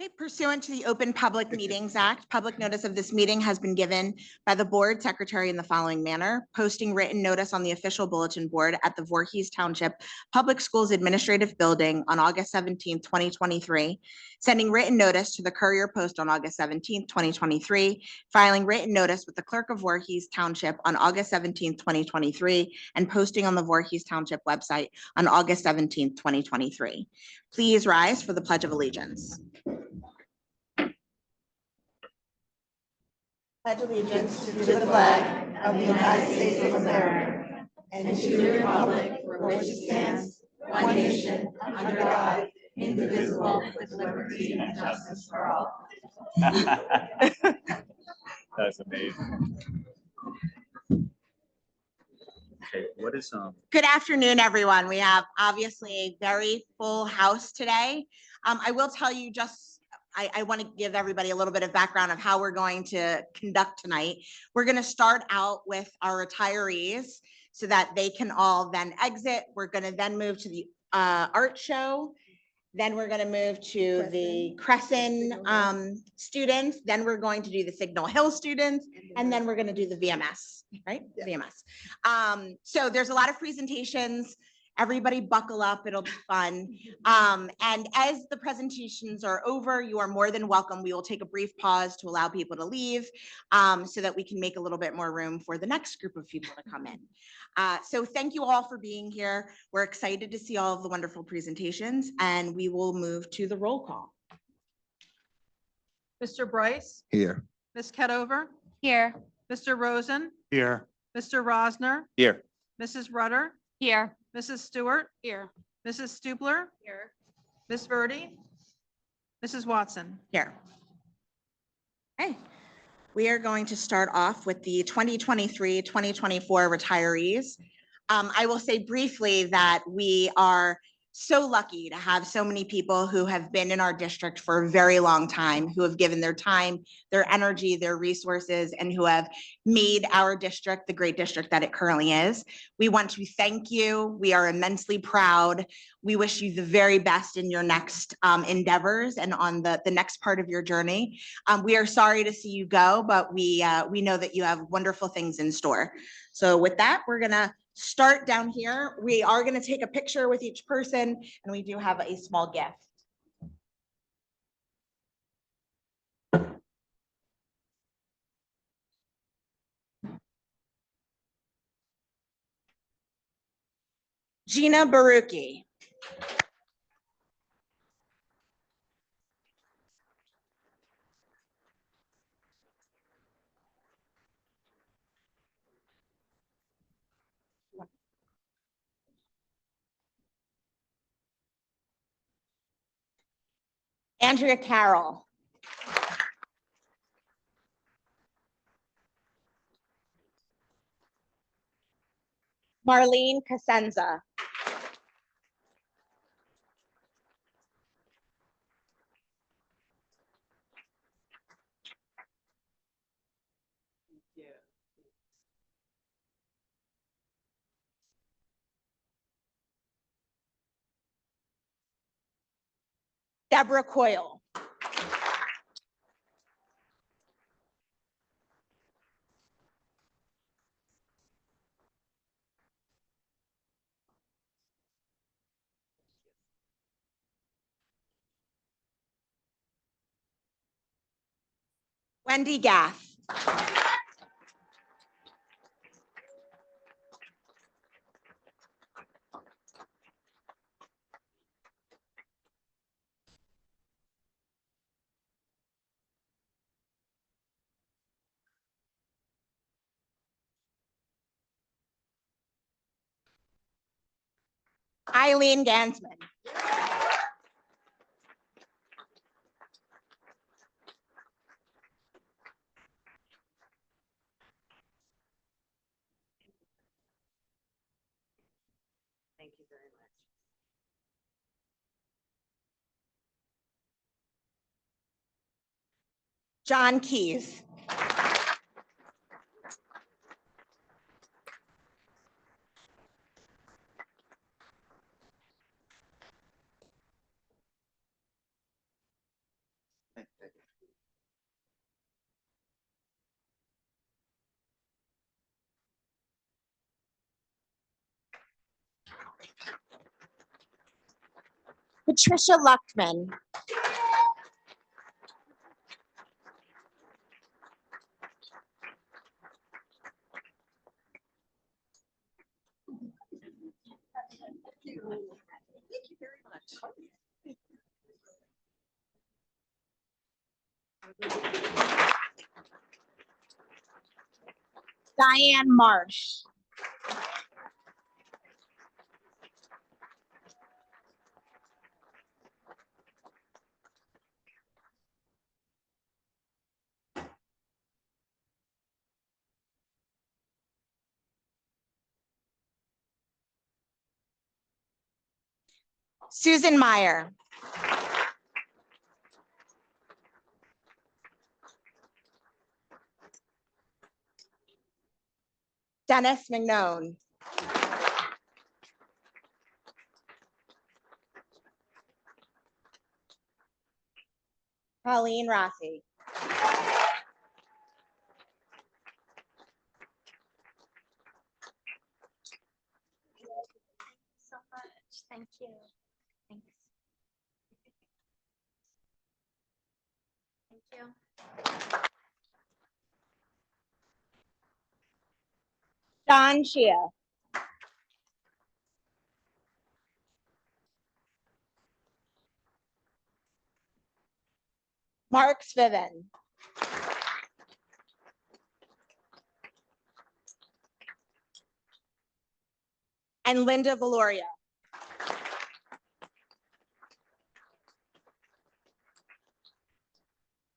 Okay, pursuant to the Open Public Meetings Act, public notice of this meeting has been given by the board secretary in the following manner: posting written notice on the official bulletin board at the Voorhees Township Public Schools Administrative Building on August 17th, 2023, sending written notice to the Courier Post on August 17th, 2023, filing written notice with the clerk of Voorhees Township on August 17th, 2023, and posting on the Voorhees Township website on August 17th, 2023. Please rise for the Pledge of Allegiance. Pledge allegiance to the flag of the United States of America and to the republic for which it stands, one nation, under God, indivisible, with liberty and justice for all. That's amazing. Okay, what is Good afternoon, everyone. We have obviously a very full house today. I will tell you I want to give everybody a little bit of background of how we're going to conduct tonight. We're going to start out with our retirees so that they can all then exit. We're going to then move to the art show. Then we're going to move to the Crescent students. Then we're going to do the Signal Hill students. And then we're going to do the VMS, right? Yeah. VMS. So there's a lot of presentations. Everybody buckle up, it'll be fun. And as the presentations are over, you are more than welcome. We will take a brief pause to allow people to leave so that we can make a little bit more room for the next group of people to come in. So thank you all for being here. We're excited to see all of the wonderful presentations, and we will move to the roll call. Mr. Bryce? here? Ms. Ketover? Here. Mr. Rosen? Here. Mr. Rosner? Here. Mrs. Rudder? Here. Mrs. Stewart? Here. Mrs. Stubler? Here. Ms. Verdi? Mrs. Watson? Here. Okay. We are going to start off with the 2023-2024 retirees. I will say briefly that we are so lucky to have so many people who have been in our district for a very long time, who have given their time, their energy, their resources, and who have made our district the great district that it currently is. We want to thank you. We are immensely proud. We wish you the very best in your next endeavors and on the next part of your journey. We are sorry to see you go, but we know that you have wonderful things in store. So with that, we're gonna start down here. We are going to take a picture with each person, and we do have a small gift. Gina Baruki. Andrea Carroll. Marlene Casenza. Deborah Coyle. Wendy Gath. Eileen Gansman. Thank you very much. John Keys. Patricia Luckman. Thank you very much. Diane Marsh. Susan Meyer. Dennis McNone. Colleen Rossi. So much. Thank you. Thanks. Thank you. Don Shea. Mark Sviven. And Linda Valoria.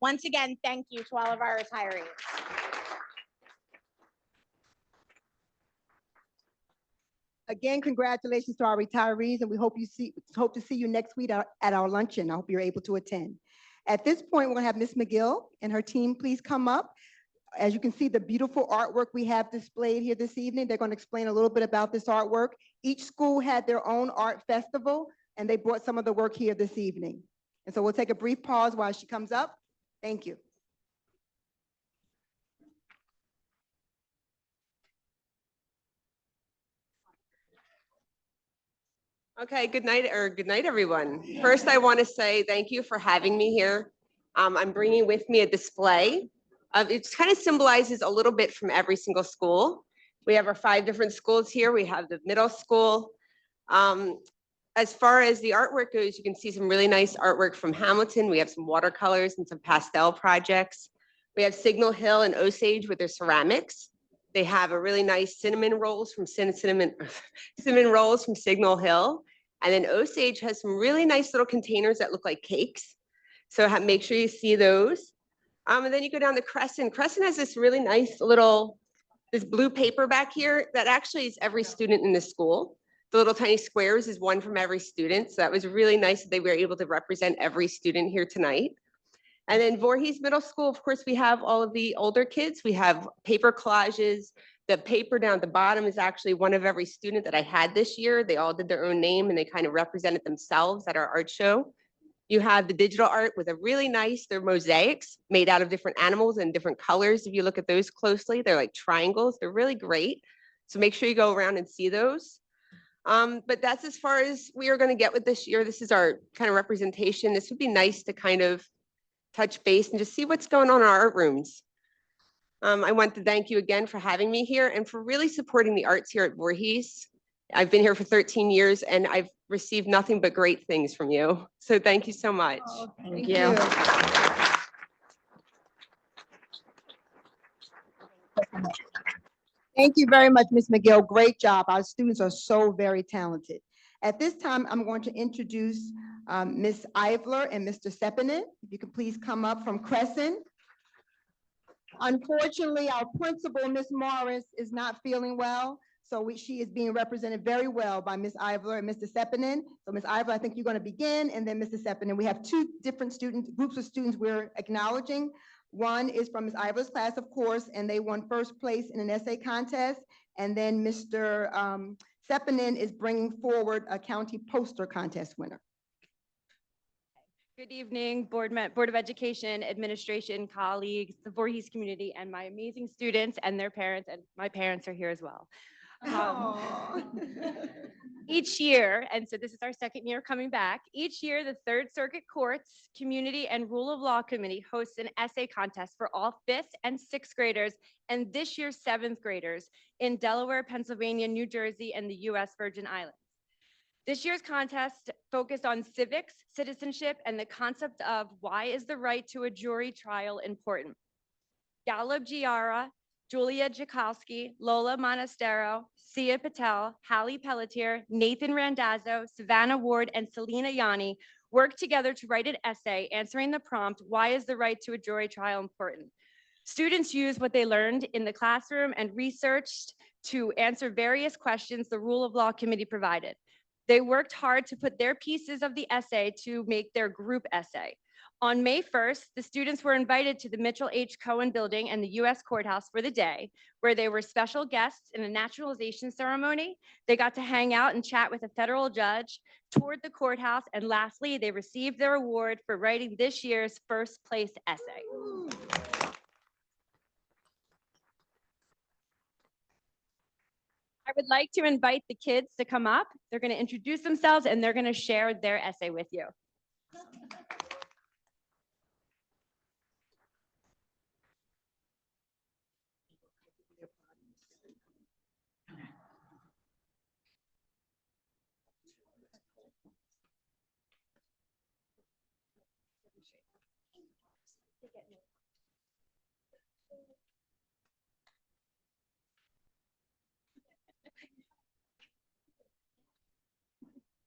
Once again, thank you to all of our retirees. Again, congratulations to our retirees, and we hope to see you next week at our luncheon. I hope you're able to attend. At this point, we'll have Ms. McGill and her team please come up. As you can see, the beautiful artwork we have displayed here this evening, they're going to explain a little bit about this artwork. Each school had their own art festival, and they brought some of the work here this evening. And so we'll take a brief pause while she comes up. Thank you. Okay, good night, everyone. First, I want to say thank you for having me here. I'm bringing with me a display. It kind of symbolizes a little bit from every single school. We have our 5 different schools here. We have the middle school. As far as the artwork goes, you can see some really nice artwork from Hamilton. We have some watercolors and some pastel projects. We have Signal Hill and Osage with their ceramics. They have a really nice cinnamon rolls from cinnamon rolls from Signal Hill. And then Osage has some really nice little containers that look like cakes. So make sure you see those. And then you go down to Crescent. Crescent has this really nice this blue paper back here that actually is every student in the school. The little tiny squares is one from every student. So that was really nice that they were able to represent every student here tonight. And then Voorhees Middle School, of course, we have all of the older kids. We have paper collages. The paper down at the bottom is actually one of every student that I had this year. They all did their own name and they kind of represented themselves at our art show. You have the digital art with a really nice, they're mosaics made out of different animals and different colors. If you look at those closely, they're like triangles. They're really great. So make sure you go around and see those. But that's as far as we are going to get with this year. This is our kind of representation. This would be nice to kind of touch base and just see what's going on in our art rooms. I want to thank you again for having me here and for really supporting the arts here at Voorhees. I've been here for 13 years and I've received nothing but great things from you. So thank you so much. Oh, Thank you. Thank you very much, Ms. McGill. Great job. Our students are so very talented. At this time, I'm going to introduce Ms. Ivler and Mr. Sepinen. If you could please come up from Crescent. Unfortunately, our principal, Ms. Morris, is not feeling well. So she is being represented very well by Ms. Ivler and Mr. Sepinen. So Ms. Ivler, I think you're going to begin, and then Mr. Sepinen. We have 2 different groups of students we're acknowledging. One is from Ms. Ivler's class, of course, and they won first place in an essay contest. And then Mr. Sepinen is bringing forward a county poster contest winner. Good evening, Board of Education, administration, colleagues, the Voorhees community, and my amazing students and their parents, and my parents are here as well. Each year, and so this is our second year coming back, each year the Third Circuit Courts Community and Rule of Law Committee hosts an essay contest for all fifth and sixth graders and this year's seventh graders in Delaware, Pennsylvania, New Jersey, and the US Virgin Islands. This year's contest focused on civics, citizenship, and the concept of why is the right to a jury trial important. Gallup Giara, Julia Jakowski, Lola Monastero, Sia Patel, Hallie Pelletier, Nathan Randazzo, Savannah Ward, and Selena Yanni worked together to write an essay answering the prompt, why is the right to a jury trial important? Students used what they learned in the classroom and researched to answer various questions the Rule of Law Committee provided. They worked hard to put their pieces of the essay to make their group essay. On May 1st, the students were invited to the Mitchell H. Cohen Building and the U.S. Courthouse for the day, where they were special guests in a naturalization ceremony. They got to hang out and chat with a federal judge, toured the courthouse, and lastly, they received their award for writing this year's first place essay. I would like to invite the kids to come up. They're going to introduce themselves and they're going to share their essay with you.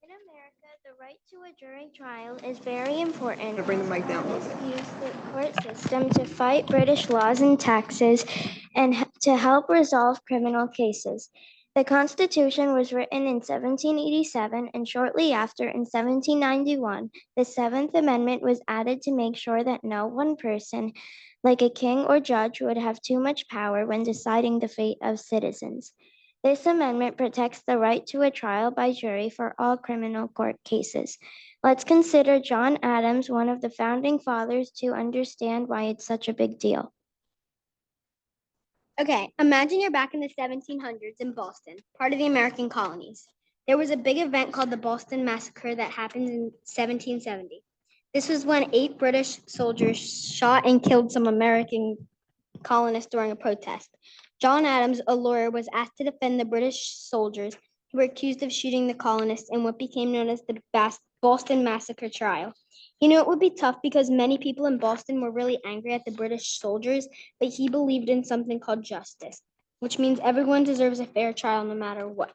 In America, the right to a jury trial is very important. Bring the mic down a little bit. Use the court system to fight British laws and taxes and to help resolve criminal cases. The Constitution was written in 1787, and shortly after, in 1791, the Seventh Amendment was added to make sure that no one person, like a king or judge, would have too much power when deciding the fate of citizens. This amendment protects the right to a trial by jury for all criminal court cases. Let's consider John Adams, one of the founding fathers, to understand why it's such a big deal. Okay, imagine you're back in the 1700s in Boston, part of the American colonies. There was a big event called the Boston Massacre that happened in 1770. This was when 8 British soldiers shot and killed some American colonists during a protest. John Adams, a lawyer, was asked to defend the British soldiers who were accused of shooting the colonists in what became known as the Boston Massacre trial. He knew it would be tough because many people in Boston were really angry at the British soldiers, but he believed in something called justice, which means everyone deserves a fair trial no matter what.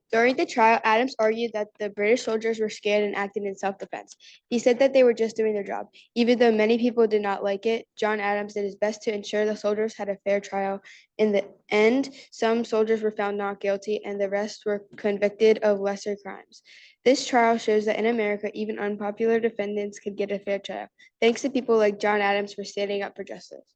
During the trial, Adams argued that the British soldiers were scared and acted in self-defense. He said that they were just doing their job. Even though many people did not like it, John Adams did his best to ensure the soldiers had a fair trial. In the end, some soldiers were found not guilty and the rest were convicted of lesser crimes. This trial shows that in America, even unpopular defendants could get a fair trial. Thanks to people like John Adams for standing up for justice.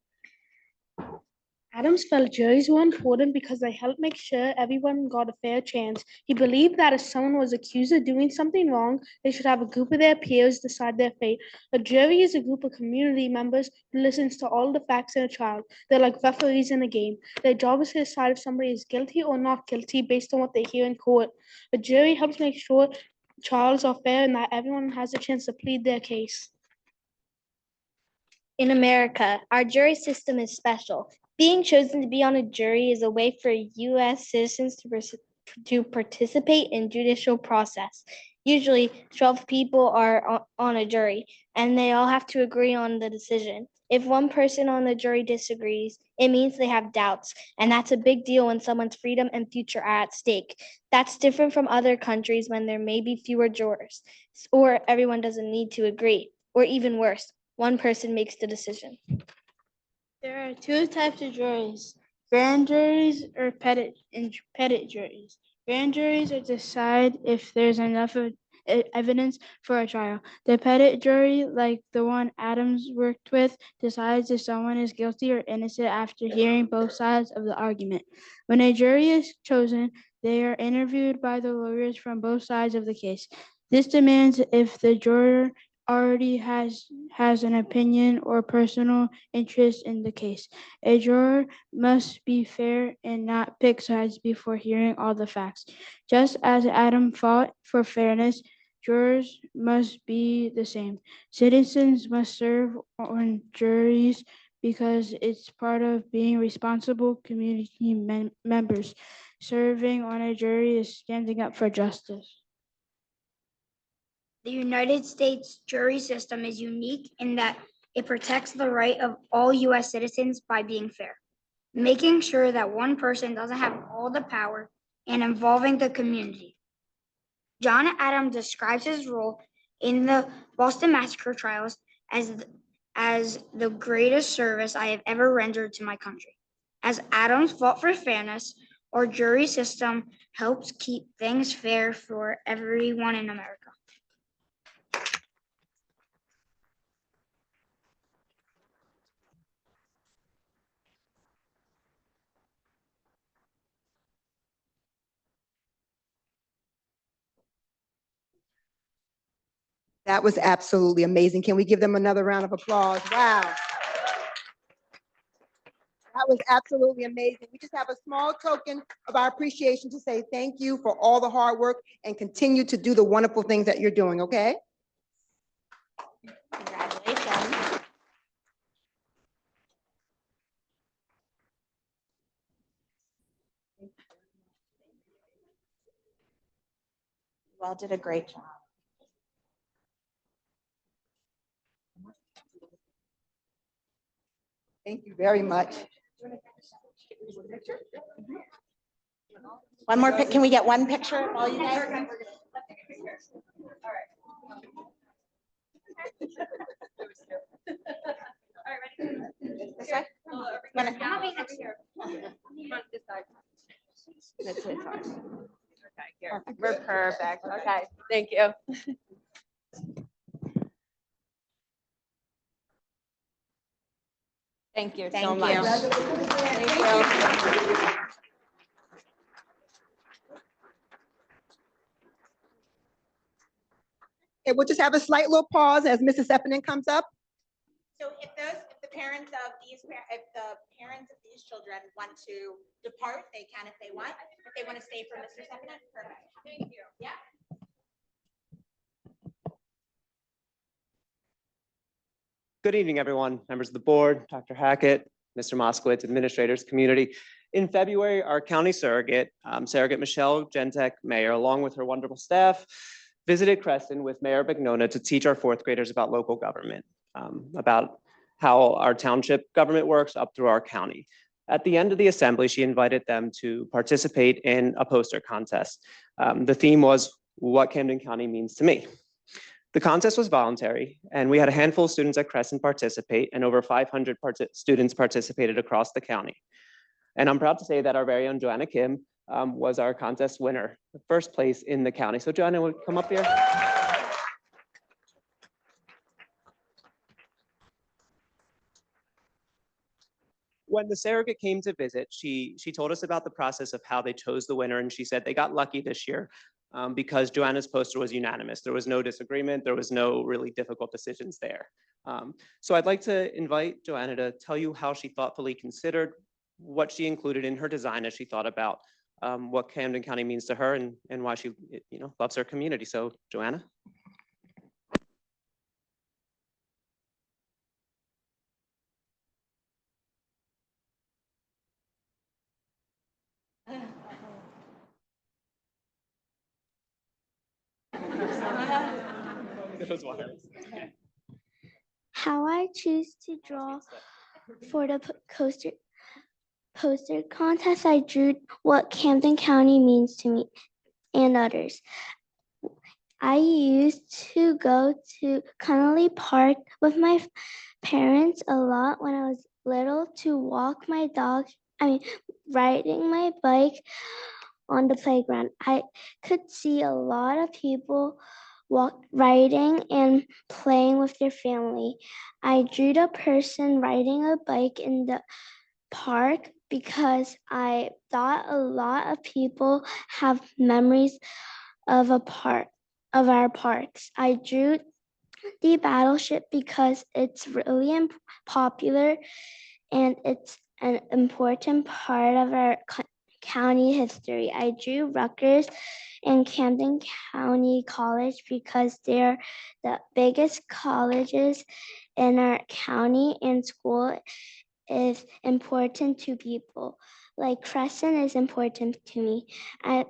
Adams felt juries were important because they helped make sure everyone got a fair chance. He believed that if someone was accused of doing something wrong, they should have a group of their peers decide their fate. A jury is a group of community members who listens to all the facts in a trial. They're like referees in a game. Their job is to decide if somebody is guilty or not guilty based on what they hear in court. A jury helps make sure trials are fair and that everyone has a chance to plead their case. In America, our jury system is special. Being chosen to be on a jury is a way for U.S. citizens to participate in judicial process. Usually, 12 people are on a jury, and they all have to agree on the decision. If one person on the jury disagrees, it means they have doubts, and that's a big deal when someone's freedom and future are at stake. That's different from other countries when there may be fewer jurors, or everyone doesn't need to agree, or even worse, one person makes the decision. There are 2 types of juries, grand juries or petit juries. Grand juries are decide if there's enough evidence for a trial. The petit jury, like the one Adams worked with, decides if someone is guilty or innocent after hearing both sides of the argument. When a jury is chosen, they are interviewed by the lawyers from both sides of the case. This demands if the jurors already has an opinion or personal interest in the case. A juror must be fair and not pick sides before hearing all the facts. Just as Adam fought for fairness, jurors must be the same. Citizens must serve on juries because it's part of being responsible community members. Serving on a jury is standing up for justice. The United States jury system is unique in that it protects the right of all U.S. citizens by being fair, making sure that one person doesn't have all the power and involving the community. John Adams describes his role in the Boston Massacre trials as the greatest service I have ever rendered to my country. As Adams fought for fairness, our jury system helps keep things fair for everyone in America. That was absolutely amazing. Can we give them another round of applause? Wow. That was absolutely amazing. We just have a small token of our appreciation to say thank you for all the hard work and continue to do the wonderful things that you're doing, okay? Congratulations. You all did a great job. Thank you very much. One more pic. Can we get one picture of all you guys? This way? Wanna- That's it. Okay, here. We're perfect. Okay, thank you. Thank you so Thank much. you. Thank you. Okay, we'll just have a slight little pause as Mrs. Effernan comes up. So if the parents of these children want to depart, they can if they want. If they want to stay for Mr. Stefanik, perfect. Thank you. Yeah. Good evening, everyone, members of the board, Dr. Hackett, Mr. Moskowitz, administrators, community. In February, our county surrogate Michelle Gentek Mayer, along with her wonderful staff, visited Creston with Mayor Bignona to teach our fourth graders about local government, about how our township government works up through our county. At the end of the assembly, she invited them to participate in a poster contest. The theme was what Camden County means to me. The contest was voluntary, and we had a handful of students at Crescent participate, and over 500 students participated across the county. And I'm proud to say that our very own Joanna Kim was our contest winner, the first place in the county. So Joanna, would you come up here? When the surrogate came to visit, she told us about the process of how they chose the winner, and she said they got lucky this year because Joanna's poster was unanimous. There was no disagreement. There was no really difficult decisions there. So I'd like to invite Joanna to tell you how she thoughtfully considered what she included in her design as she thought about what Camden County means to her and why she loves her community. So Joanna. How I choose to draw for the poster contest, I drew what Camden County means to me and others. I used to go to Connolly Park with my parents a lot when I was little to walk my dog, riding my bike on the playground. I could see a lot of people riding and playing with their family. I drew the person riding a bike in the park because I thought a lot of people have memories of our parks. I drew the battleship because it's really popular and it's an important part of our county history. I drew Rutgers and Camden County College because they're the biggest colleges in our county, and school is important to people. Like Crescent is important to me. I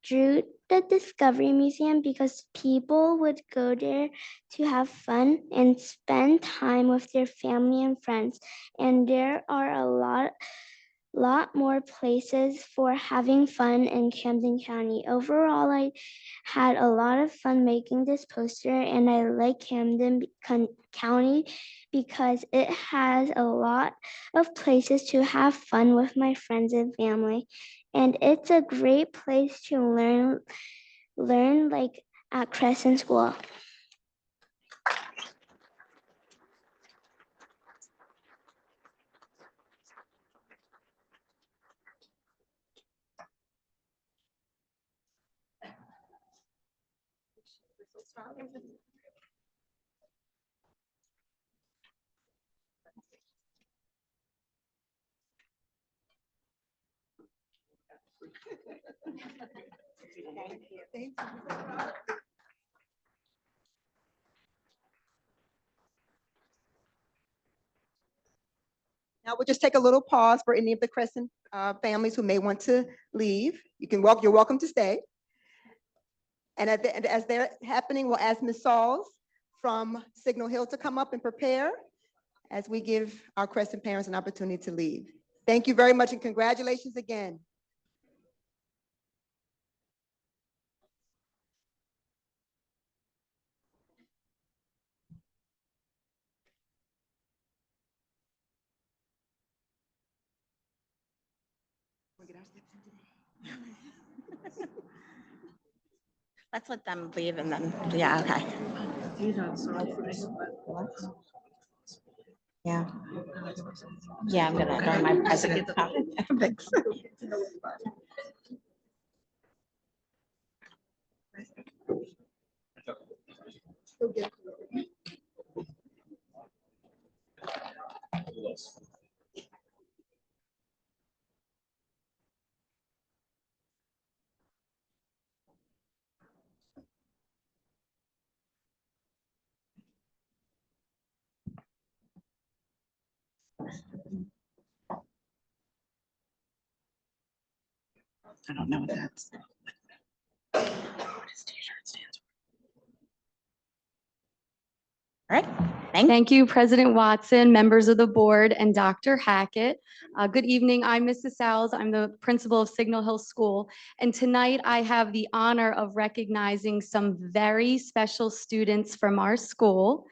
drew the Discovery Museum because people would go there to have fun and spend time with their family and friends. And there are a lot more places for having fun in Camden County. Overall, I had a lot of fun making this poster, and I like Camden County because it has a lot of places to have fun with my friends and family. And it's a great place to learn like at Crescent School. Now we'll just take a little pause for any of the Crescent families who may want to leave. You're welcome to stay. And as they're happening, we'll ask Ms. Sauls from Signal Hill to come up and prepare as we give our Crescent parents an opportunity to leave. Thank you very much and congratulations again. Let's let them leave and then, yeah, okay. Yeah. Yeah, I'm gonna, during my president. Thanks. I don't know what that's. What his t-shirt stands for. All right, Thank you, President Watson, members of the board, and Dr. Hackett. Good evening. I'm Mrs. Sowles. I'm the principal of Signal Hill School. And tonight I have the honor of recognizing some very special students from our school.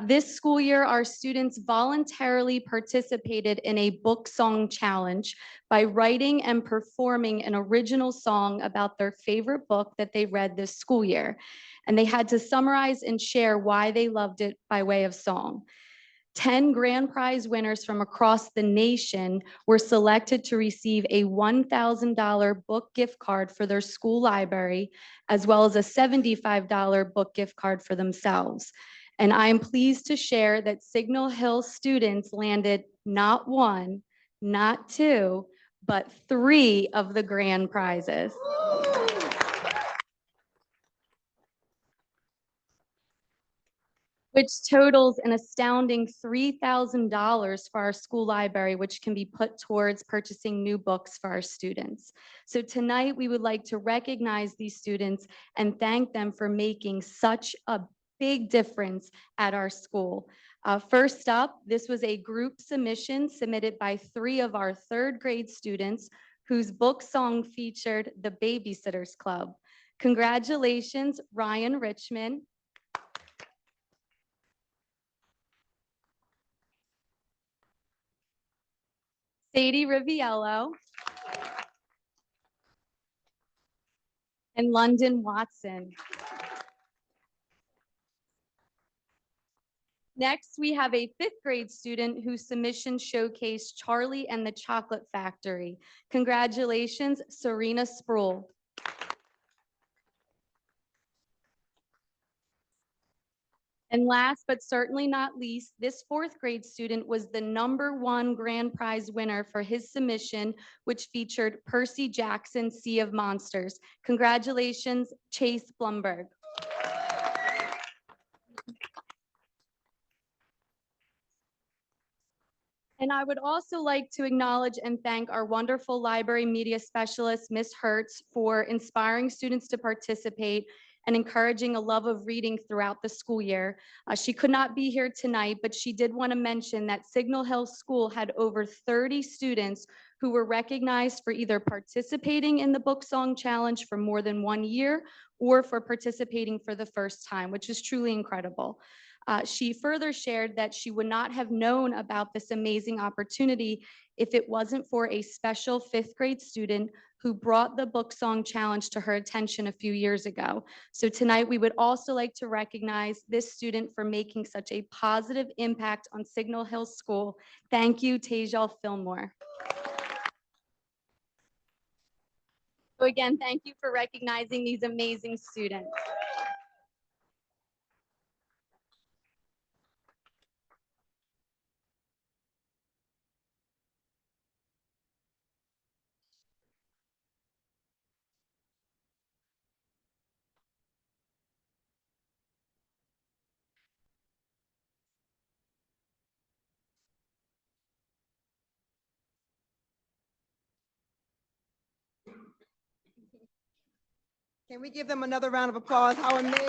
This school year, our students voluntarily participated in a book song challenge by writing and performing an original song about their favorite book that they read this school year. And they had to summarize and share why they loved it by way of song. 10 grand prize winners from across the nation were selected to receive a $1,000 book gift card for their school library, as well as a $75 book gift card for themselves. And I am pleased to share that Signal Hill students landed not one, not two, but 3 of the grand prizes. Which totals an astounding $3,000 for our school library, which can be put towards purchasing new books for our students. So tonight, we would like to recognize these students and thank them for making such a big difference at our school. First up, this was a group submission submitted by 3 of our 3rd grade students whose book song featured the Babysitters Club. Congratulations, Ryan Richmond, Sadie Riviello, and London Watson. Next, we have a 5th grade student whose submission showcased Charlie and the Chocolate Factory. Congratulations, Serena Sproul. And last but certainly not least, this fourth grade student was the #1 grand prize winner for his submission, which featured Percy Jackson's Sea of Monsters. Congratulations, Chase Blumberg. And I would also like to acknowledge and thank our wonderful library media specialist, Ms. Hertz, for inspiring students to participate and encouraging a love of reading throughout the school year. She could not be here tonight, but she did want to mention that Signal Hill School had over 30 students who were recognized for either participating in the Book Song Challenge for more than 1 year or for participating for the first time, which is truly incredible. She further shared that she would not have known about this amazing opportunity if it wasn't for a special fifth grade student who brought the Book Song Challenge to her attention a few years ago. So tonight, we would also like to recognize this student for making such a positive impact on Signal Hill School. Thank you, Tejal Fillmore. So again, thank you for recognizing these amazing students. Can we give them another round of applause? How amazing.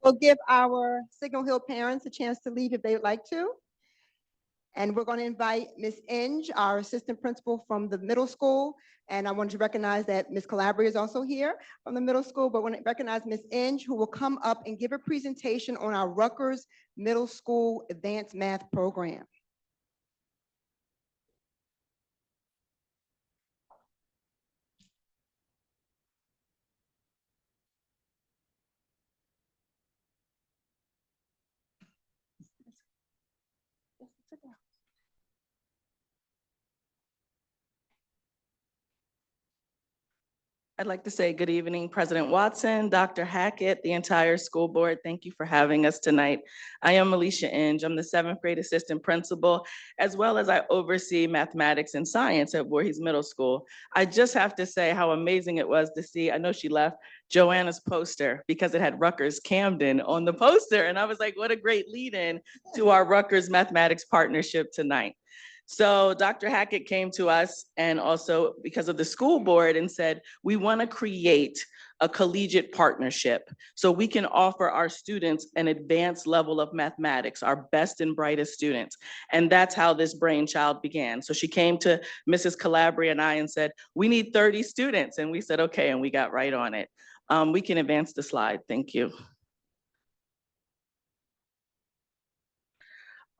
We'll give our Signal Hill parents a chance to leave if they would like to. And we're going to invite Ms. Inge, our assistant principal from the middle school. And I wanted to recognize that Ms. Calabria is also here from the middle school, but I want to recognize Ms. Inge, who will come up and give a presentation on our Rutgers Middle School Advanced Math Program. I'd like to say good evening, President Watson, Dr. Hackett, the entire school board. Thank you for having us tonight. I am Alicia Inge. I'm the 7th grade assistant principal, as well as I oversee mathematics and science at Voorhees Middle School. I just have to say how amazing it was to see, I know she left, Joanna's poster because it had Rutgers Camden on the poster. And I was like, what a great lead in to our Rutgers mathematics partnership tonight. So Dr. Hackett came to us and also because of the school board and said, we want to create a collegiate partnership so we can offer our students an advanced level of mathematics, our best and brightest students. And that's how this brainchild began. So she came to Mrs. Calabria and I and said, we need 30 students. And we said, okay, and we got right on it. We can advance the slide. Thank you.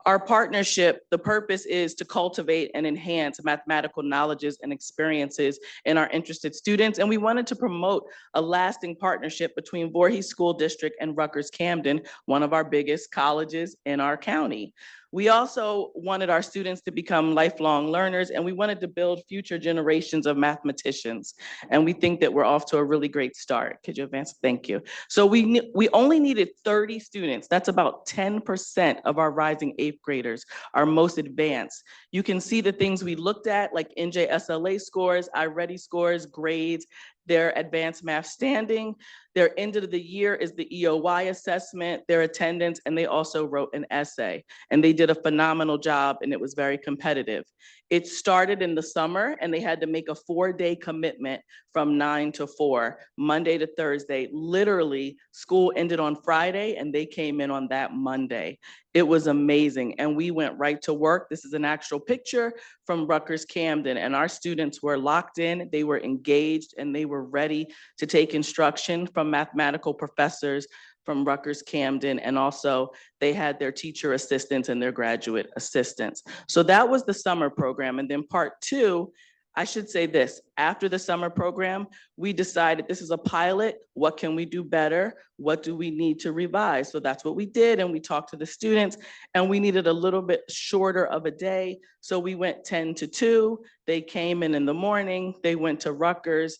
Our partnership, the purpose is to cultivate and enhance mathematical knowledges and experiences in our interested students. And we wanted to promote a lasting partnership between Voorhees School District and Rutgers Camden, one of our biggest colleges in our county. We also wanted our students to become lifelong learners, and we wanted to build future generations of mathematicians. And we think that we're off to a really great start. Could you advance? Thank you. So we only needed 30 students. That's about 10% of our rising 8th graders, our most advanced. You can see the things we looked at, like NJSLA scores, iReady scores, grades, their advanced math standing. Their end of the year is the EOY assessment, their attendance, and they also wrote an essay. And they did a phenomenal job, and it was very competitive. It started in the summer, and they had to make a 4-day commitment from 9 to 4, Monday to Thursday. Literally, school ended on Friday, and they came in on that Monday. It was amazing, and we went right to work. This is an actual picture from Rutgers Camden, and our students were locked in, they were engaged, and they were ready to take instruction from mathematical professors from Rutgers Camden, and also they had their teacher assistants and their graduate assistants. So that was the summer program, and then part 2, I should say this, after the summer program, we decided this is a pilot. What can we do better? What do we need to revise? So that's what we did. And we talked to the students and we needed a little bit shorter of a day. So we went 10 to 2. They came in the morning, they went to Rutgers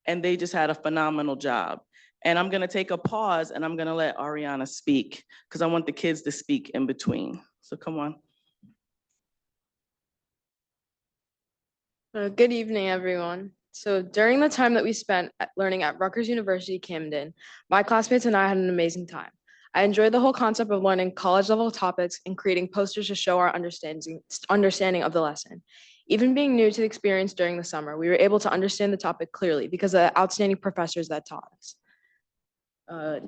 and they just had a phenomenal job. And I'm gonna take a pause and I'm gonna let Ariana speak because I want the kids to speak in between. So come on. Good evening, everyone. So during the time that we spent learning at Rutgers University, Camden, my classmates and I had an amazing time. I enjoyed the whole concept of learning college level topics and creating posters to show our understanding of the lesson. Even being new to the experience during the summer, we were able to understand the topic clearly because of the outstanding professors that taught us.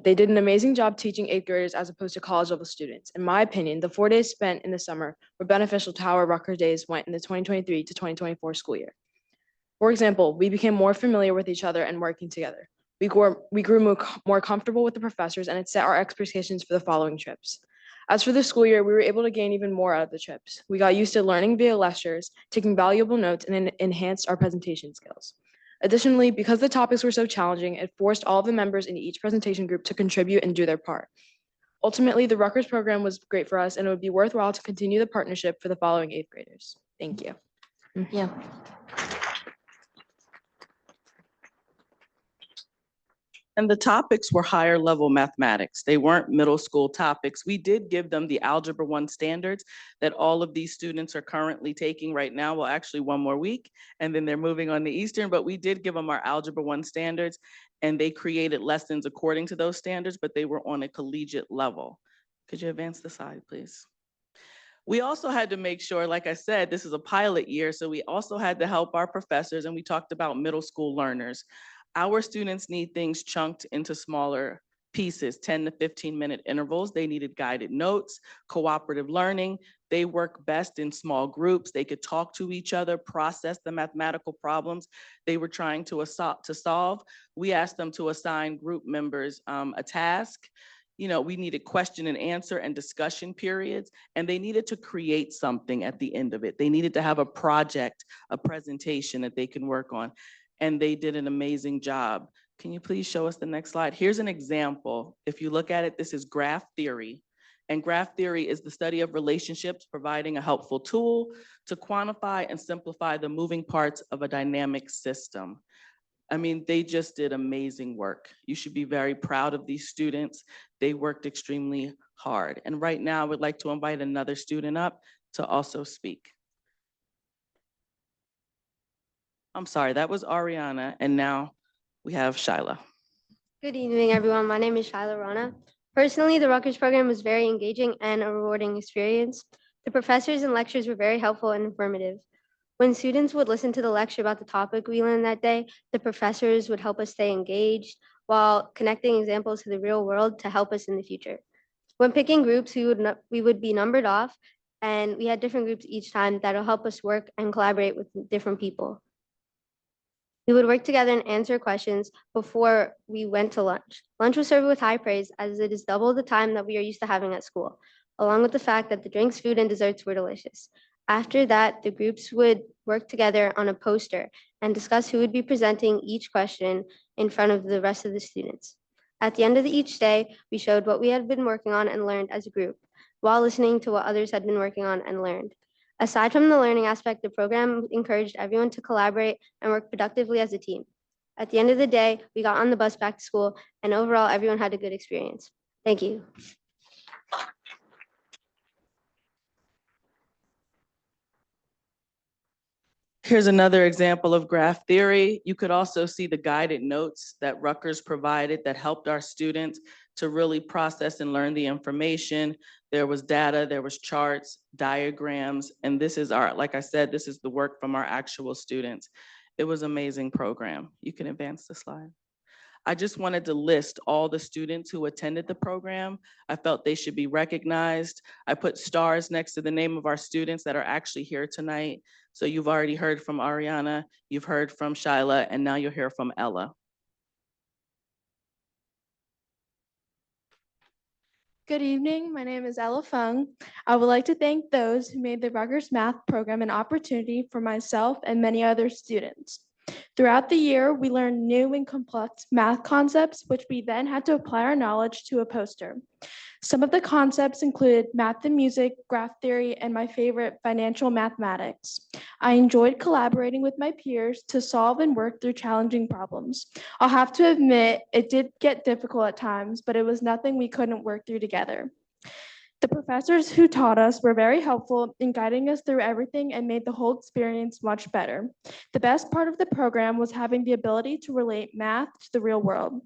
They did an amazing job teaching 8th graders as opposed to college level students. In my opinion, the 4 days spent in the summer were beneficial to how our Rutgers days went in the 2023 to 2024 school year. For example, we became more familiar with each other and working together. We grew more comfortable with the professors and it set our expectations for the following trips. As for the school year, we were able to gain even more out of the trips. We got used to learning via lectures, taking valuable notes, and enhanced our presentation skills. Additionally, because the topics were so challenging, it forced all of the members in each presentation group to contribute and do their part. Ultimately, the Rutgers program was great for us and it would be worthwhile to continue the partnership for the following 8th graders. Thank you. Yeah. And the topics were higher level mathematics. They weren't middle school topics. We did give them the Algebra 1 standards that all of these students are currently taking right now. Well, actually 1 more week, and then they're moving on to Eastern, but we did give them our Algebra 1 standards and they created lessons according to those standards, but they were on a collegiate level. Could you advance the slide, please? We also had to make sure, like I said, this is a pilot year, so we also had to help our professors, and we talked about middle school learners. Our students need things chunked into smaller pieces, 10 to 15-minute intervals. They needed guided notes, cooperative learning. They work best in small groups. They could talk to each other, process the mathematical problems they were trying to solve. We asked them to assign group members a task. You know, we needed question and answer and discussion periods, and they needed to create something at the end of it. They needed to have a project, a presentation that they can work on, and they did an amazing job. Can you please show us the next slide? Here's an example. If you look at it, this is graph theory. And graph theory is the study of relationships, providing a helpful tool to quantify and simplify the moving parts of a dynamic system. I mean, they just did amazing work. You should be very proud of these students. They worked extremely hard. And right now, I would like to invite another student up to also speak. I'm sorry, that was Ariana, and now we have Shyla. Good evening, everyone. My name is Shyla Rana. Personally, the Rutgers program was very engaging and a rewarding experience. The professors and lectures were very helpful and informative. When students would listen to the lecture about the topic we learned that day, the professors would help us stay engaged while connecting examples to the real world to help us in the future. When picking groups, we would be numbered off, and we had different groups each time that'll help us work and collaborate with different people. We would work together and answer questions before we went to lunch. Lunch was served with high praise as it is double the time that we are used to having at school, along with the fact that the drinks, food, and desserts were delicious. After that, the groups would work together on a poster and discuss who would be presenting each question in front of the rest of the students. At the end of each day, we showed what we had been working on and learned as a group, while listening to what others had been working on and learned. Aside from the learning aspect, the program encouraged everyone to collaborate and work productively as a team. At the end of the day, we got on the bus back to school, and overall, everyone had a good experience. Thank you. Here's another example of graph theory. You could also see the guided notes that Rutgers provided that helped our students to really process and learn the information. There was data, there was charts, diagrams, and this is like I said, this is the work from our actual students. It was an amazing program. You can advance the slide. I just wanted to list all the students who attended the program. I felt they should be recognized. I put stars next to the name of our students that are actually here tonight. So you've already heard from Ariana, you've heard from Shyla, and now you'll hear from Ella. Good evening. My name is Ella Fung. I would like to thank those who made the Rutgers Math program an opportunity for myself and many other students. Throughout the year, we learned new and complex math concepts, which we then had to apply our knowledge to a poster. Some of the concepts included math and music, graph theory, and my favorite, financial mathematics. I enjoyed collaborating with my peers to solve and work through challenging problems. I'll have to admit, it did get difficult at times, but it was nothing we couldn't work through together. The professors who taught us were very helpful in guiding us through everything and made the whole experience much better. The best part of the program was having the ability to relate math to the real world.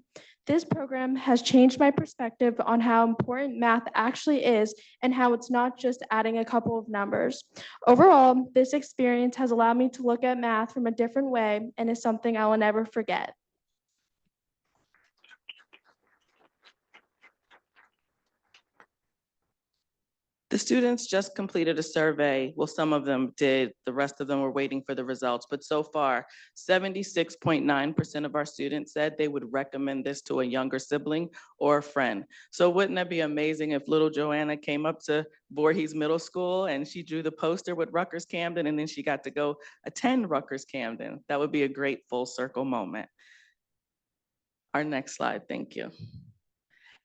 This program has changed my perspective on how important math actually is and how it's not just adding a couple of numbers. Overall, this experience has allowed me to look at math from a different way and is something I will never forget. The students just completed a survey. Well, some of them did. The rest of them were waiting for the results. But so far, 76.9% of our students said they would recommend this to a younger sibling or a friend. So wouldn't that be amazing if little Joanna came up to Voorhees Middle School and she drew the poster with Rutgers Camden and then she got to go attend Rutgers Camden? That would be a great full circle moment. Our next slide, thank you.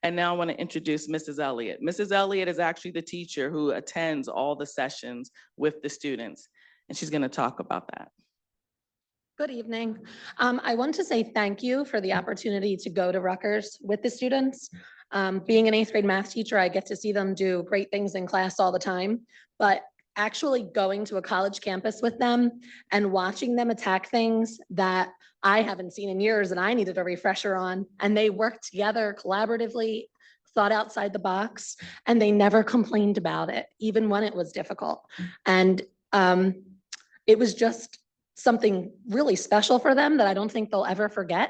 And now I want to introduce Mrs. Elliott. Mrs. Elliott is actually the teacher who attends all the sessions with the students, and she's going to talk about that. Good evening. I want to say thank you for the opportunity to go to Rutgers with the students. Being an 8th grade math teacher, I get to see them do great things in class all the time, but actually going to a college campus with them and watching them attack things that I haven't seen in years and I needed a refresher on, and they worked together collaboratively, thought outside the box, and they never complained about it, even when it was difficult. And it was just something really special for them that I don't think they'll ever forget.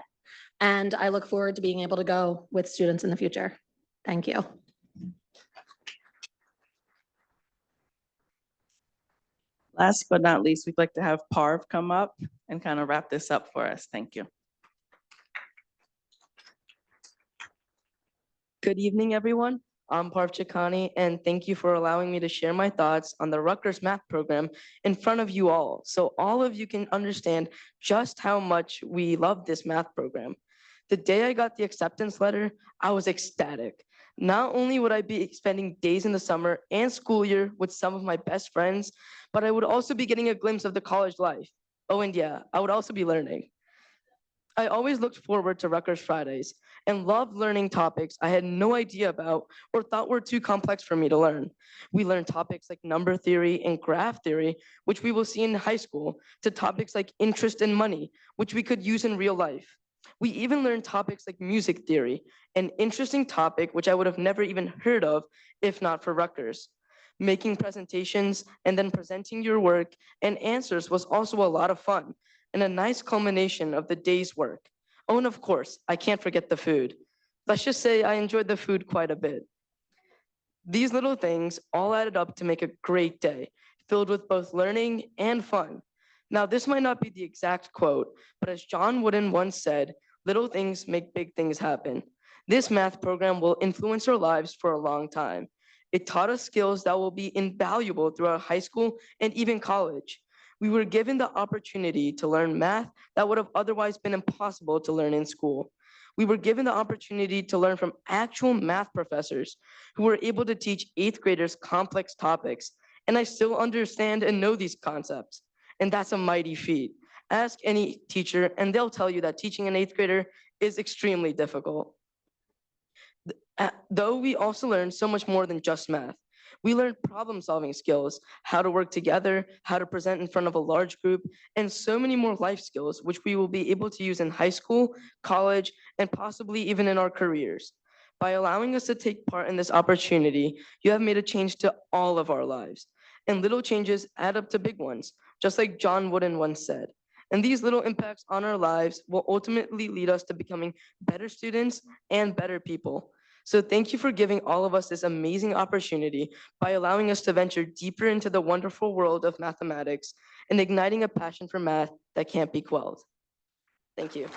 And I look forward to being able to go with students in the future. Thank you. Last but not least, we'd like to have Parv come up and kind of wrap this up for us. Thank you. Good evening, everyone. I'm Parv Chakani, and thank you for allowing me to share my thoughts on the Rutgers Math program in front of you all, so all of you can understand just how much we love this math program. The day I got the acceptance letter, I was ecstatic. Not only would I be spending days in the summer and school year with some of my best friends, but I would also be getting a glimpse of the college life. Oh, and yeah, I would also be learning. I always looked forward to Rutgers Fridays and loved learning topics I had no idea about or thought were too complex for me to learn. We learned topics like number theory and graph theory, which we will see in high school, to topics like interest and money, which we could use in real life. We even learned topics like music theory, an interesting topic which I would have never even heard of if not for Rutgers. Making presentations and then presenting your work and answers was also a lot of fun and a nice culmination of the day's work. Oh, and of course, I can't forget the food. Let's just say I enjoyed the food quite a bit. These little things all added up to make a great day, filled with both learning and fun. Now, this might not be the exact quote, but as John Wooden once said, little things make big things happen. This math program will influence our lives for a long time. It taught us skills that will be invaluable throughout high school and even college. We were given the opportunity to learn math that would have otherwise been impossible to learn in school. We were given the opportunity to learn from actual math professors who were able to teach 8th graders complex topics. And I still understand and know these concepts. And that's a mighty feat. Ask any teacher and they'll tell you that teaching an 8th grader is extremely difficult. Though we also learned so much more than just math. We learned problem-solving skills, how to work together, how to present in front of a large group, and so many more life skills, which we will be able to use in high school, college, and possibly even in our careers. By allowing us to take part in this opportunity, you have made a change to all of our lives. And little changes add up to big ones, just like John Wooden once said. And these little impacts on our lives will ultimately lead us to becoming better students and better people. So thank you for giving all of us this amazing opportunity by allowing us to venture deeper into the wonderful world of mathematics and igniting a passion for math that can't be quelled. Thank you.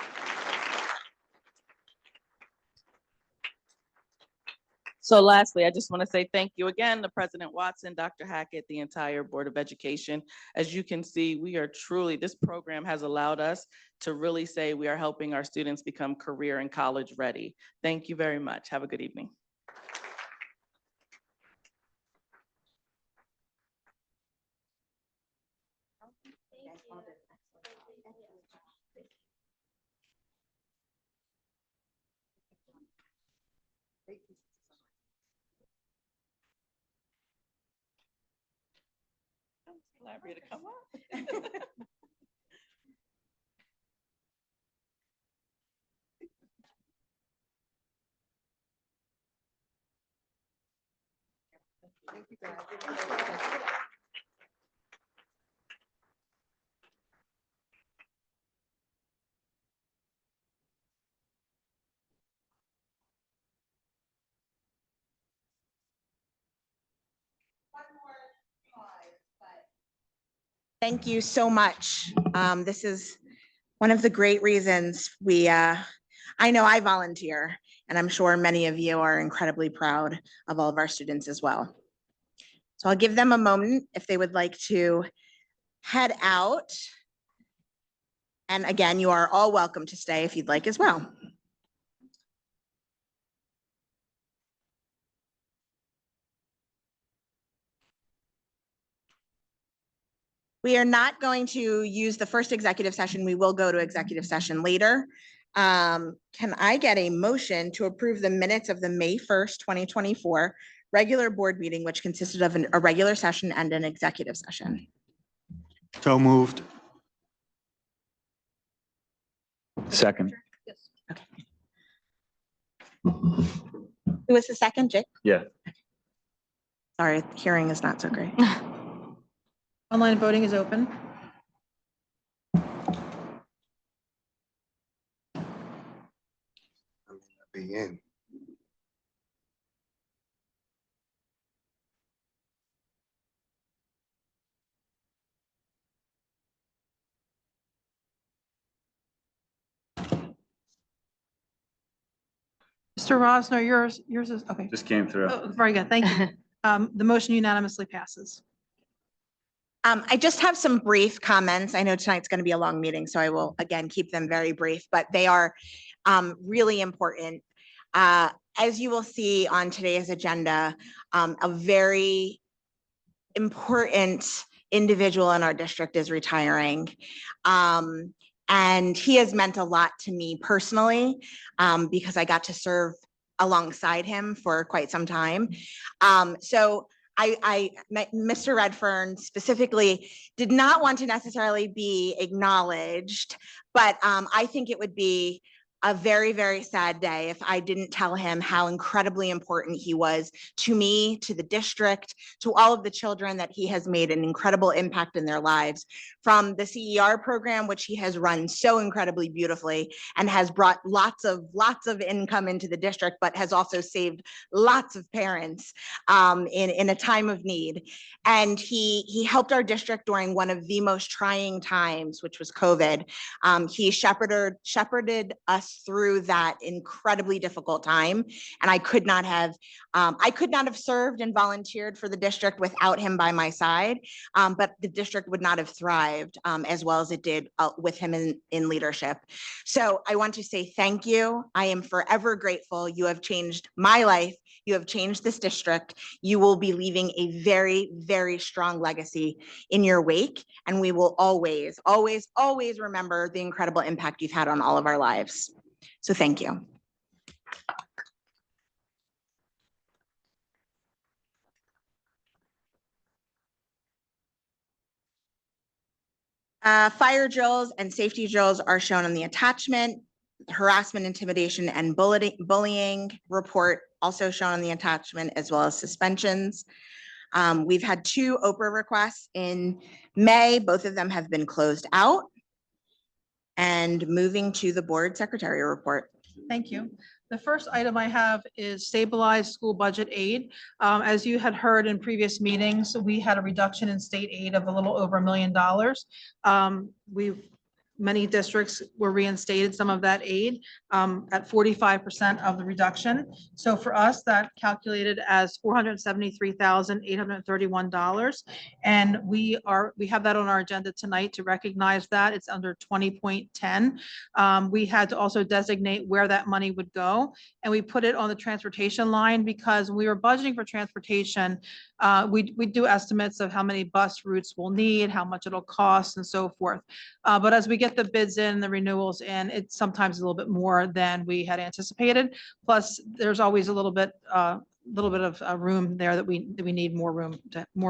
So lastly, I just want to say thank you again to President Watson, Dr. Hackett, the entire Board of Education. As you can see, we are truly, this program has allowed us to really say we are helping our students become career and college ready. Thank you very much. Have a good evening. Elaborate, come on. Thank you so much. This is one of the great reasons I know I volunteer, and I'm sure many of you are incredibly proud of all of our students as well. So I'll give them a moment if they would like to head out. And again, you are all welcome to stay if you'd like as well. We are not going to use the first executive session. We will go to executive session later. Can I get a motion to approve the minutes of the May 1st, 2024 regular board meeting, which consisted of a regular session and an executive session? So moved. Second. Who was the second, Jake? Yeah. Sorry, hearing is not so great. Online voting is open. Be in. Mr. Rosner, yours is, okay. Just came through. Oh, very good, thank you. The motion unanimously passes. I just have some brief comments. I know tonight's going to be a long meeting, so I will again keep them very brief, but they are really important. As you will see on today's agenda, a very important individual in our district is retiring. And he has meant a lot to me personally because I got to serve alongside him for quite some time. So Mr. Redfern specifically did not want to necessarily be acknowledged, but I think it would be a very, very sad day if I didn't tell him how incredibly important he was to me, to the district, to all of the children, that he has made an incredible impact in their lives. From the CER program, which he has run so incredibly beautifully and has brought lots of income into the district, but has also saved lots of parents in a time of need. And he helped our district during one of the most trying times, which was COVID. He shepherded us through that incredibly difficult time. And I could not have served and volunteered for the district without him by my side, but the district would not have thrived as well as it did with him in leadership. So I want to say thank you. I am forever grateful. You have changed my life. You have changed this district. You will be leaving a very, very strong legacy in your wake. And we will always, always, always remember the incredible impact you've had on all of our lives. So thank you. Fire drills and safety drills are shown on the attachment. Harassment, intimidation, and bullying report also shown on the attachment, as well as suspensions. We've had 2 Oprah requests in May. Both of them have been closed out. And moving to the board secretary report. Thank you. The first item I have is stabilized school budget aid. As you had heard in previous meetings, we had a reduction in state aid of a little over $1 million. many districts were reinstated some of that aid at 45% of the reduction. So for us, that calculated as $473,831. And we have that on our agenda tonight to recognize that. It's under 20.10. We had to also designate where that money would go. And we put it on the transportation line because when we were budgeting for transportation, we do estimates of how many bus routes we'll need, how much it'll cost and so forth. But as we get the bids in, the renewals in, it's sometimes a little bit more than we had anticipated. Plus, there's always a little bit of room there that we need more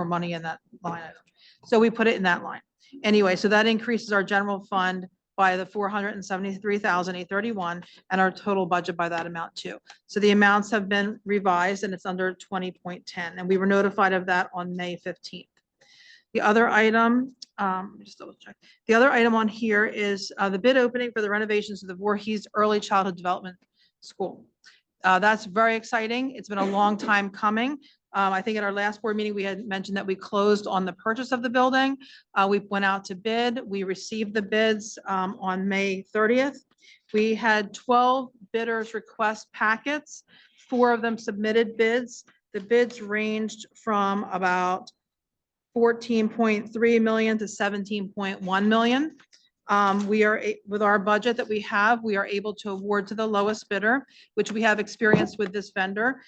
money in that line item. So we put it in that line. Anyway, so that increases our general fund by the $473,831 and our total budget by that amount too. So the amounts have been revised and it's under 20.10, and we were notified of that on May 15th. The other item, just double check. The other item on here is the bid opening for the renovations of the Voorhees Early Childhood Development School. That's very exciting. It's been a long time coming. I think at our last board meeting, we had mentioned that we closed on the purchase of the building. We went out to bid. We received the bids on May 30th. We had 12 bidders request packets. 4 of them submitted bids. The bids ranged from about 14.3 million to 17.1 million. With our budget that we have, we are able to award to the lowest bidder, which we have experience with this vendor.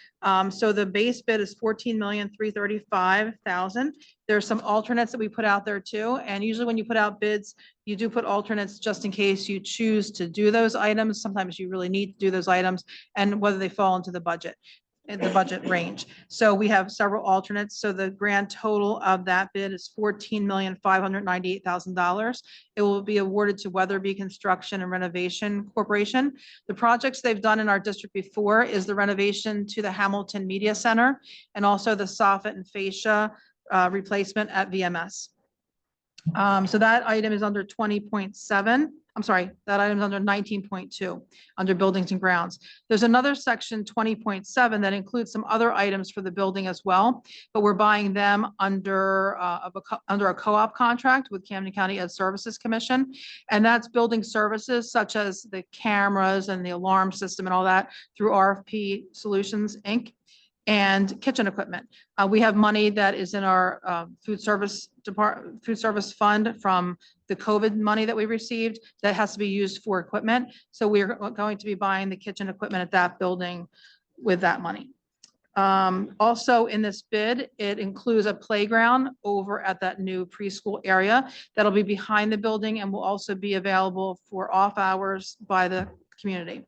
So the base bid is 14,335,000. There's some alternates that we put out there too. And usually when you put out bids, you do put alternates just in case you choose to do those items. Sometimes you really need to do those items and whether they fall into the budget range. So we have several alternates. So the grand total of that bid is $14,598,000. It will be awarded to Weatherby Construction and Renovation Corporation. The projects they've done in our district before is the renovation to the Hamilton Media Center and also the soffit and fascia replacement at VMS. So that item is under 20.7. I'm sorry, that item is under 19.2 under buildings and grounds. There's another section 20.7 that includes some other items for the building as well, but we're buying them under a co-op contract with Camden County Ed Services Commission. And that's building services such as the cameras and the alarm system and all that through RFP Solutions, Inc. and kitchen equipment. We have money that is in our food service fund from the COVID money that we received that has to be used for equipment. So we're going to be buying the kitchen equipment at that building with that money. Also in this bid, it includes a playground over at that new preschool area that'll be behind the building and will also be available for off hours by the community.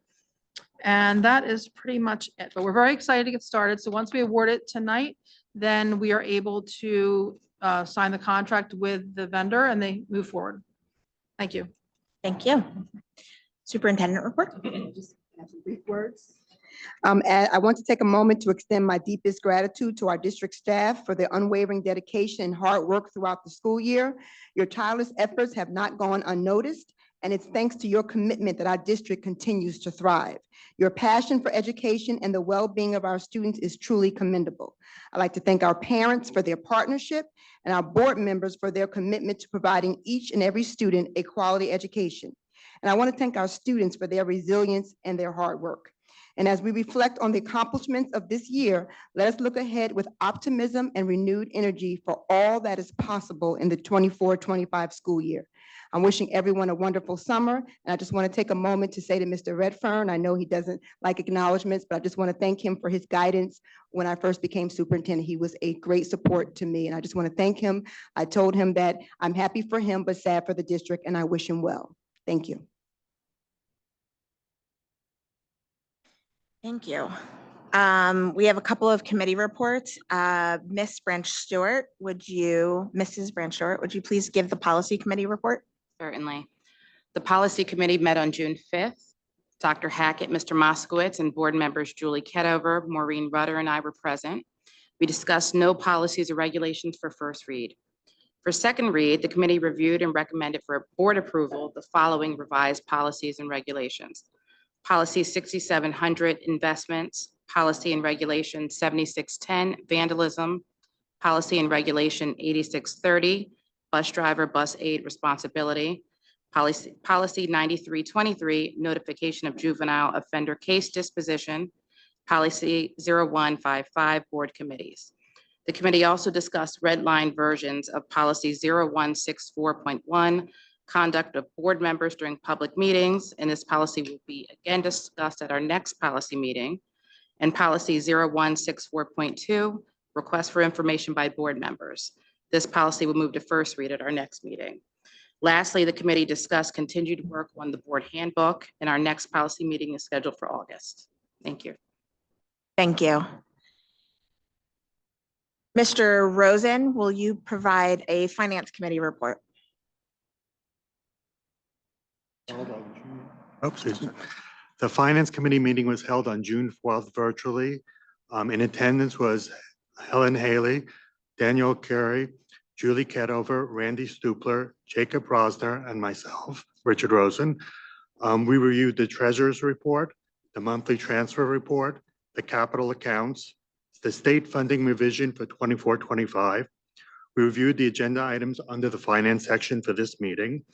And that is pretty much it, but we're very excited to get started. So once we award it tonight, then we are able to sign the contract with the vendor and they move forward. Thank you. Thank you. Superintendent report. Just have some brief words. I want to take a moment to extend my deepest gratitude to our district staff for their unwavering dedication and hard work throughout the school year. Your tireless efforts have not gone unnoticed, and it's thanks to your commitment that our district continues to thrive. Your passion for education and the well-being of our students is truly commendable. I'd like to thank our parents for their partnership and our board members for their commitment to providing each and every student a quality education. And I want to thank our students for their resilience and their hard work. And as we reflect on the accomplishments of this year, let us look ahead with optimism and renewed energy for all that is possible in the 24-25 school year. I'm wishing everyone a wonderful summer. And I just want to take a moment to say to Mr. Redfern, I know he doesn't like acknowledgements, but I just want to thank him for his guidance. When I first became superintendent, he was a great support to me. And I just want to thank him. I told him that I'm happy for him, but sad for the district, and I wish him well. Thank you. Thank you. We have a couple of committee reports. Mrs. Branch Stewart, would you please give the policy committee report? Certainly. The policy committee met on June 5th. Dr. Hackett, Mr. Moskowitz, and board members Julie Ketover, Maureen Rudder, and I were present. We discussed no policies or regulations for first read. For second read, the committee reviewed and recommended for board approval the following revised policies and regulations. Policy 6700, investments. Policy and regulation 7610, vandalism. Policy and regulation 8630, bus driver, bus aid responsibility. Policy 9323, notification of juvenile offender case disposition. Policy 0155, board committees. The committee also discussed red line versions of policy 0164.1, conduct of board members during public meetings, and this policy will be again discussed at our next policy meeting. And policy 0164.2, request for information by board members. This policy will move to first read at our next meeting. Lastly, the committee discussed continued work on the board handbook, and our next policy meeting is scheduled for August. Thank you. Thank you. Mr. Rosen, will you provide a finance committee report? Excuse me. The Finance Committee meeting was held on June 12th virtually. In attendance was Helen Haley, Daniel Carey, Julie Ketover, Randy Stupler, Jacob Rosner, and myself, Richard Rosen. We reviewed the treasurer's report, the monthly transfer report, the capital accounts, the state funding revision for 24-25. We reviewed the agenda items under the finance section for this meeting.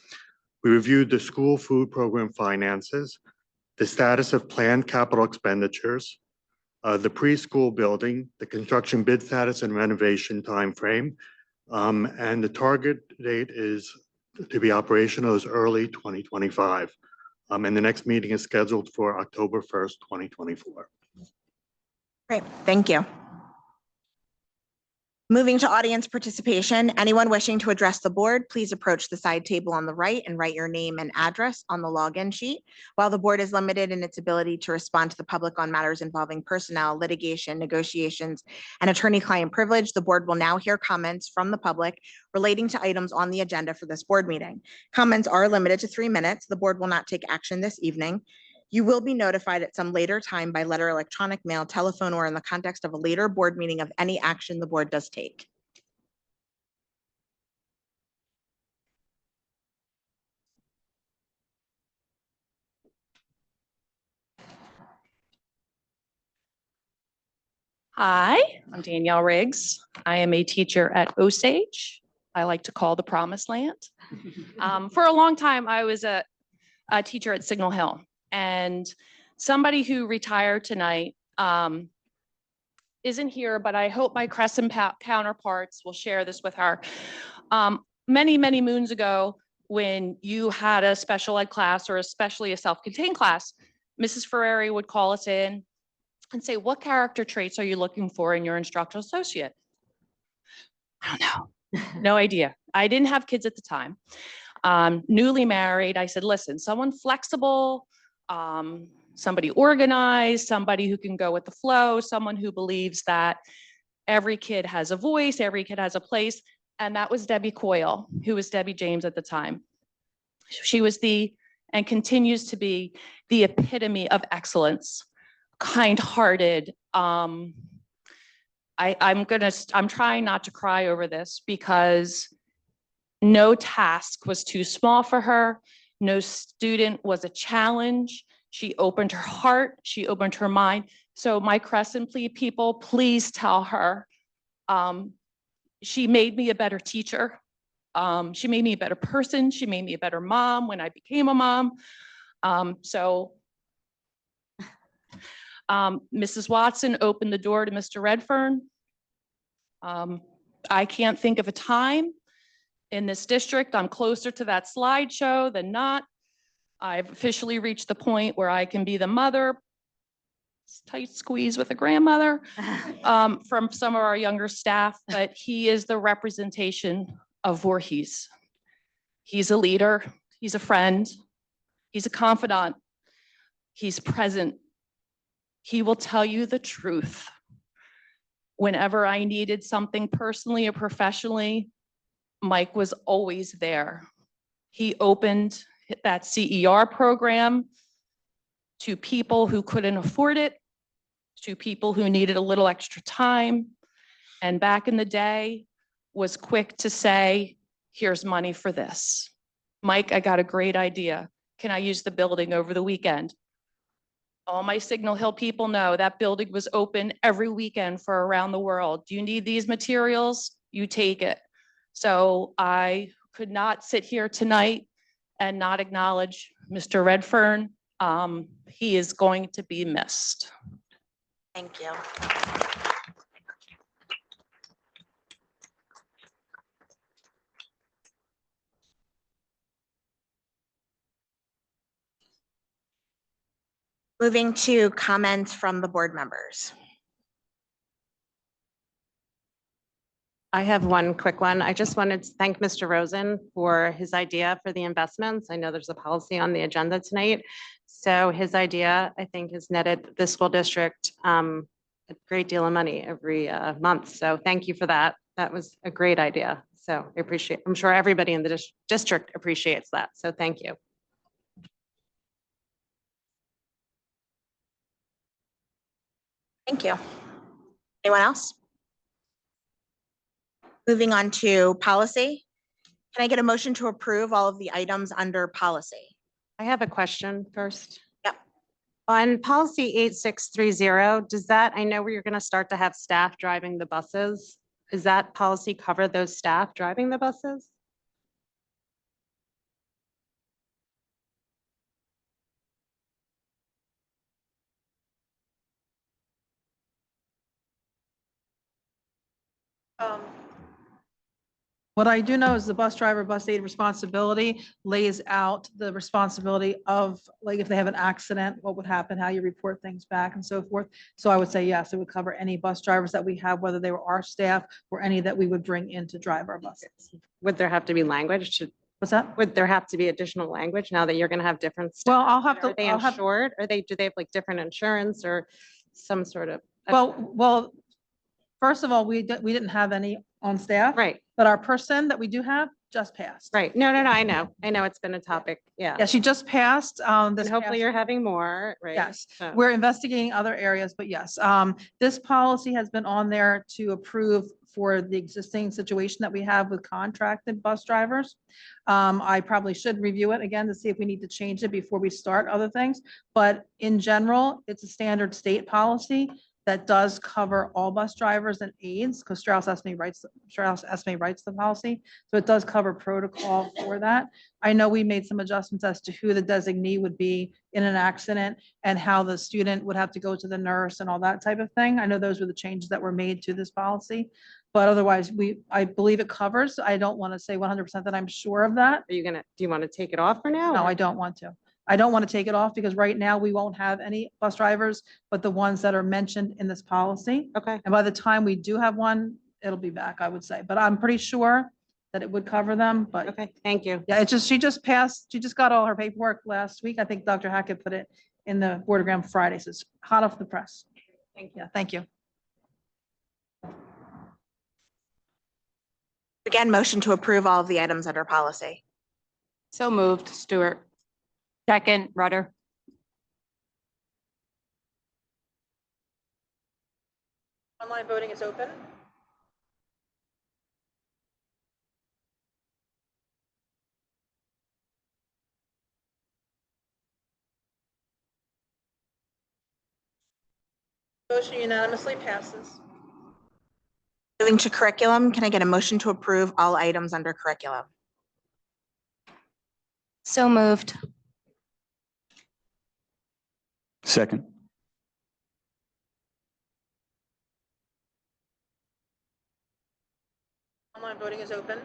We reviewed the school food program finances, the status of planned capital expenditures, the preschool building, the construction bid status and renovation timeframe, and the target date is to be operational as early 2025. And the next meeting is scheduled for October 1st, 2024. Great, thank you. Moving to audience participation, anyone wishing to address the board, please approach the side table on the right and write your name and address on the login sheet. While the board is limited in its ability to respond to the public on matters involving personnel, litigation, negotiations, and attorney-client privilege, the board will now hear comments from the public relating to items on the agenda for this board meeting. Comments are limited to 3 minutes. The board will not take action this evening. You will be notified at some later time by letter, electronic mail, telephone, or in the context of a later board meeting of any action the board does take. Hi, I'm Danielle Riggs. I am a teacher at Osage. I like to call the Promised Land. For a long time, I was a teacher at Signal Hill, and somebody who retired tonight isn't here, but I hope my Crescent counterparts will share this with her. Many, many moons ago, when you had a special ed class or especially a self-contained class, Mrs. Ferrari would call us in and say, what character traits are you looking for in your instructional associate? I don't know. No idea. I didn't have kids at the time. Newly married, I said, listen, someone flexible, somebody organized, somebody who can go with the flow, someone who believes that every kid has a voice, every kid has a place. And that was Debbie Coyle, who was Debbie James at the time. She was and continues to be the epitome of excellence, kind-hearted. I'm trying not to cry over this because no task was too small for her. No student was a challenge. She opened her heart. She opened her mind. So my Crescent people, please tell her, she made me a better teacher. She made me a better person. She made me a better mom when I became a mom. Mrs. Watson opened the door to Mr. Redfern. I can't think of a time in this district I'm closer to that slideshow than not. I've officially reached the point where I can be the mother, tight squeeze with a grandmother, from some of our younger staff, but he is the representation of Voorhees. He's a leader, he's a friend, he's a confidant, he's present. He will tell you the truth. Whenever I needed something personally or professionally, Mike was always there. He opened that CER program to people who couldn't afford it, to people who needed a little extra time. And back in the day, was quick to say, here's money for this. Mike, I got a great idea. Can I use the building over the weekend? All my Signal Hill people know that building was open every weekend for around the world. Do you need these materials? You take it. So I could not sit here tonight and not acknowledge Mr. Redfern. He is going to be missed. Thank you. Moving to comments from the board members. I have one quick one. I just wanted to thank Mr. Rosen for his idea for the investments. I know there's a policy on the agenda tonight. So his idea, I think, has netted the school district a great deal of money every month. So thank you for that. That was a great idea. So I appreciate, I'm sure everybody in the district appreciates that. So thank you. Thank you. Anyone else? Moving on to policy. Can I get a motion to approve all of the items under policy? I have a question first. Yep. On policy 8630, does that, I know where you're going to start to have staff driving the buses. Does that policy cover those staff driving the buses? What I do know is the bus driver, bus aid responsibility lays out the responsibility of, like, if they have an accident, what would happen, how you report things back and so forth. So I would say, yes, it would cover any bus drivers that we have, whether they were our staff or any that we would bring in to drive our buses. Would there have to be language? What's that? Would there have to be additional language now that you're going to have different staff? Well, I'll have to. Are they insured? Are they, do they have like different insurance or some sort of? Well, first of all, we didn't have any on staff. Right. But our person that we do have just passed. Right. No, I know. I know it's been a topic. Yeah. Yeah, she just passed. And hopefully you're having more, right? Yes, So- we're investigating other areas, but yes, this policy has been on there to approve for the existing situation that we have with contracted bus drivers. I probably should review it again to see if we need to change it before we start other things. But in general, it's a standard state policy that does cover all bus drivers and aides, because Strauss Esme writes the policy. So it does cover protocol for that. I know we made some adjustments as to who the designee would be in an accident and how the student would have to go to the nurse and all that type of thing. I know those were the changes that were made to this policy. But otherwise, I believe it covers. I don't want to say 100% that I'm sure of that. Are you gonna, do you want to take it off for now? No, or- I don't want to. I don't want to take it off because right now we won't have any bus drivers, but the ones that are mentioned in this policy. Okay. And by the time we do have one, it'll be back, I would say, but I'm pretty sure that it would cover them, but. Okay, thank you. Yeah, she just got all her paperwork last week. I think Dr. Hackett put it in the boardogram Friday, so it's hot off the press. Thank you. Thank you. Again, motion to approve all of the items under policy. So moved, Stewart. Second, Rudder. Online voting is open. Motion unanimously passes. Moving to curriculum, can I get a motion to approve all items under curriculum? So moved. Second. Online voting is open.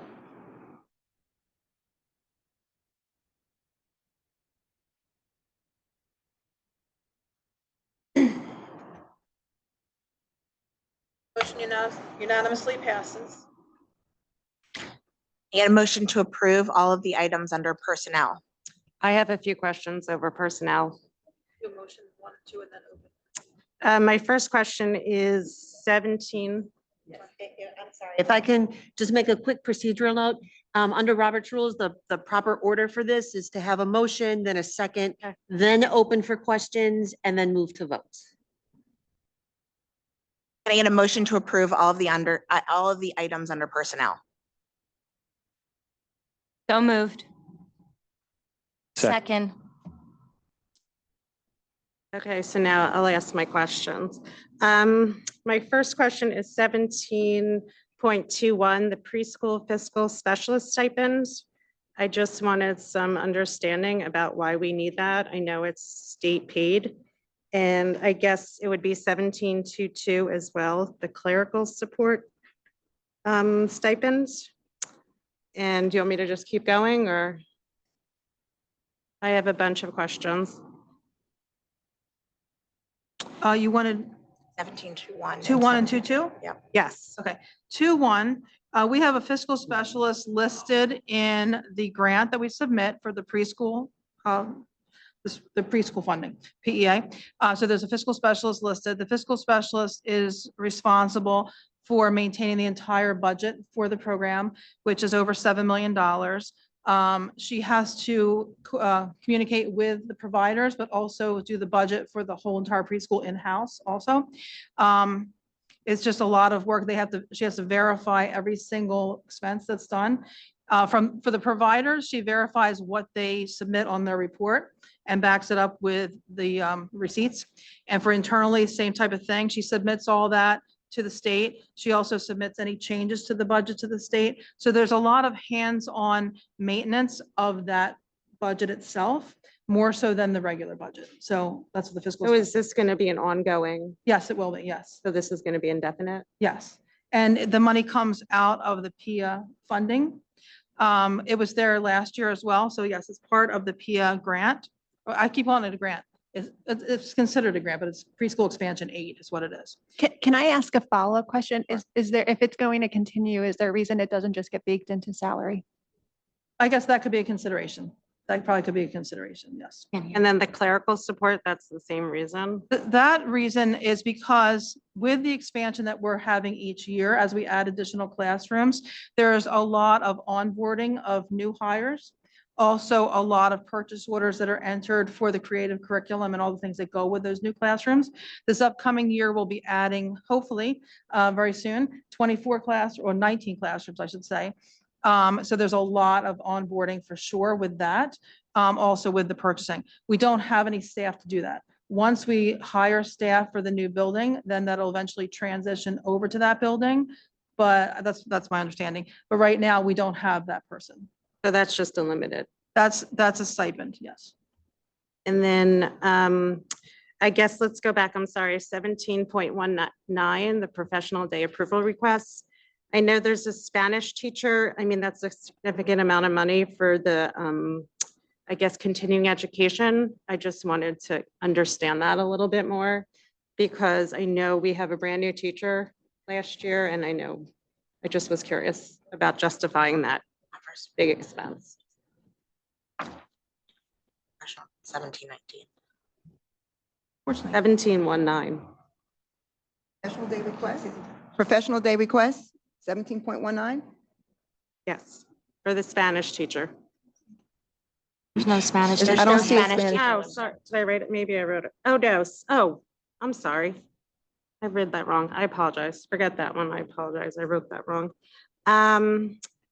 Motion unanimously passes. I get a motion to approve all of the items under personnel. I have a few questions over personnel. Do motion 1, 2, and then open. My first question is 17. I'm sorry. If I can just make a quick procedural note, under Robert's rules, the proper order for this is to have a motion, then a second, then open for questions, and then move to votes. Can I get a motion to approve all of the items under personnel? So moved. Second. Okay, so now I'll ask my questions. My first question is 17.21, the preschool fiscal specialist stipends. I just wanted some understanding about why we need that. I know it's state paid. And I guess it would be 1722 as well, the clerical support stipends. And do you want me to just keep going, or? I have a bunch of questions. You wanted 1721. 2-1 and 2-2? Yep. Yes. Okay, 2-1, we have a fiscal specialist listed in the grant that we submit for the preschool, the preschool funding, PEA. So there's a fiscal specialist listed. The fiscal specialist is responsible for maintaining the entire budget for the program, which is over $7 million. She has to communicate with the providers, but also do the budget for the whole entire preschool in-house also. It's just a lot of work. She has to verify every single expense that's done. For the providers, she verifies what they submit on their report and backs it up with the receipts. And for internally, same type of thing. She submits all that to the state. She also submits any changes to the budget to the state. So there's a lot of hands-on maintenance of that budget itself, more so than the regular budget. So that's what the fiscal. So is this going to be an ongoing? Yes, it will be, yes. So this is going to be indefinite? Yes. And the money comes out of the PIA funding. It was there last year as well. So yes, it's part of the PIA grant. I keep calling it a grant. It's considered a grant, but it's preschool expansion aid is what it is. Can I ask a follow-up question? Is there, if it's going to continue, is there a reason it doesn't just get baked into salary? I guess that could be a consideration. That probably could be a consideration, yes. And then the clerical support, that's the same reason? That reason is because with the expansion that we're having each year, as we add additional classrooms, there's a lot of onboarding of new hires. Also, a lot of purchase orders that are entered for the creative curriculum and all the things that go with those new classrooms. This upcoming year, we'll be adding, hopefully, very soon, 19 classrooms, I should say. So there's a lot of onboarding for sure with that. Also with the purchasing. We don't have any staff to do that. Once we hire staff for the new building, then that'll eventually transition over to that building. But that's my understanding. But right now, we don't have that person. So that's just unlimited. That's a stipend, yes. And then I guess let's go back. I'm sorry, 17.19, the professional day approval requests. I know there's a Spanish teacher. I mean, that's a significant amount of money for the, I guess, continuing education. I just wanted to understand that a little bit more because I know we have a brand new teacher last year and I just was curious about justifying that big expense. 1719. 1719. Professional day request, professional day request, 17.19. Yes, for the Spanish teacher. There's no Spanish. I don't see a Spanish. Oh, sorry, did I write it? Maybe I wrote it. Oh, no. Oh, I'm sorry. I read that wrong. I apologize. Forget that one. I apologize. I wrote that wrong.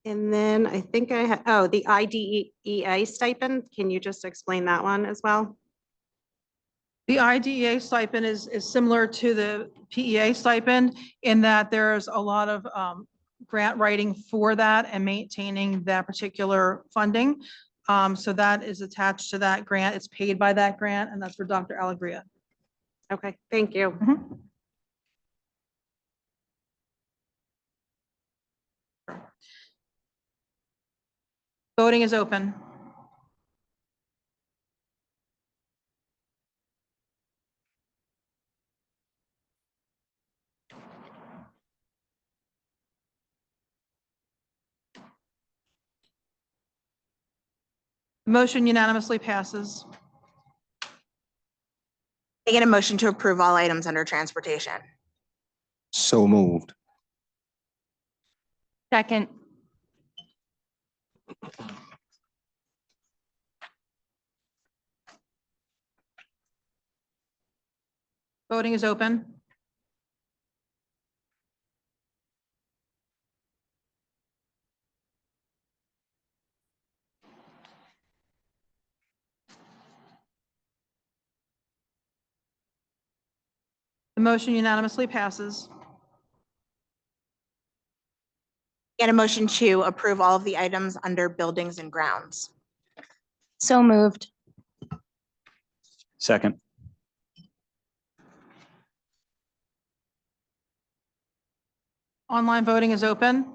And then I think I had, the IDEA stipend. Can you just explain that one as well? The IDEA stipend is similar to the PEA stipend in that there's a lot of grant writing for that and maintaining that particular funding. So that is attached to that grant. It's paid by that grant, and that's for Dr. Alegria. Okay, thank you. Voting is open. Motion unanimously passes. I get a motion to approve all items under transportation. So moved. Second. Voting is open. The motion unanimously passes. Get a motion to approve all of the items under buildings and grounds. So moved. Second. Online voting is open.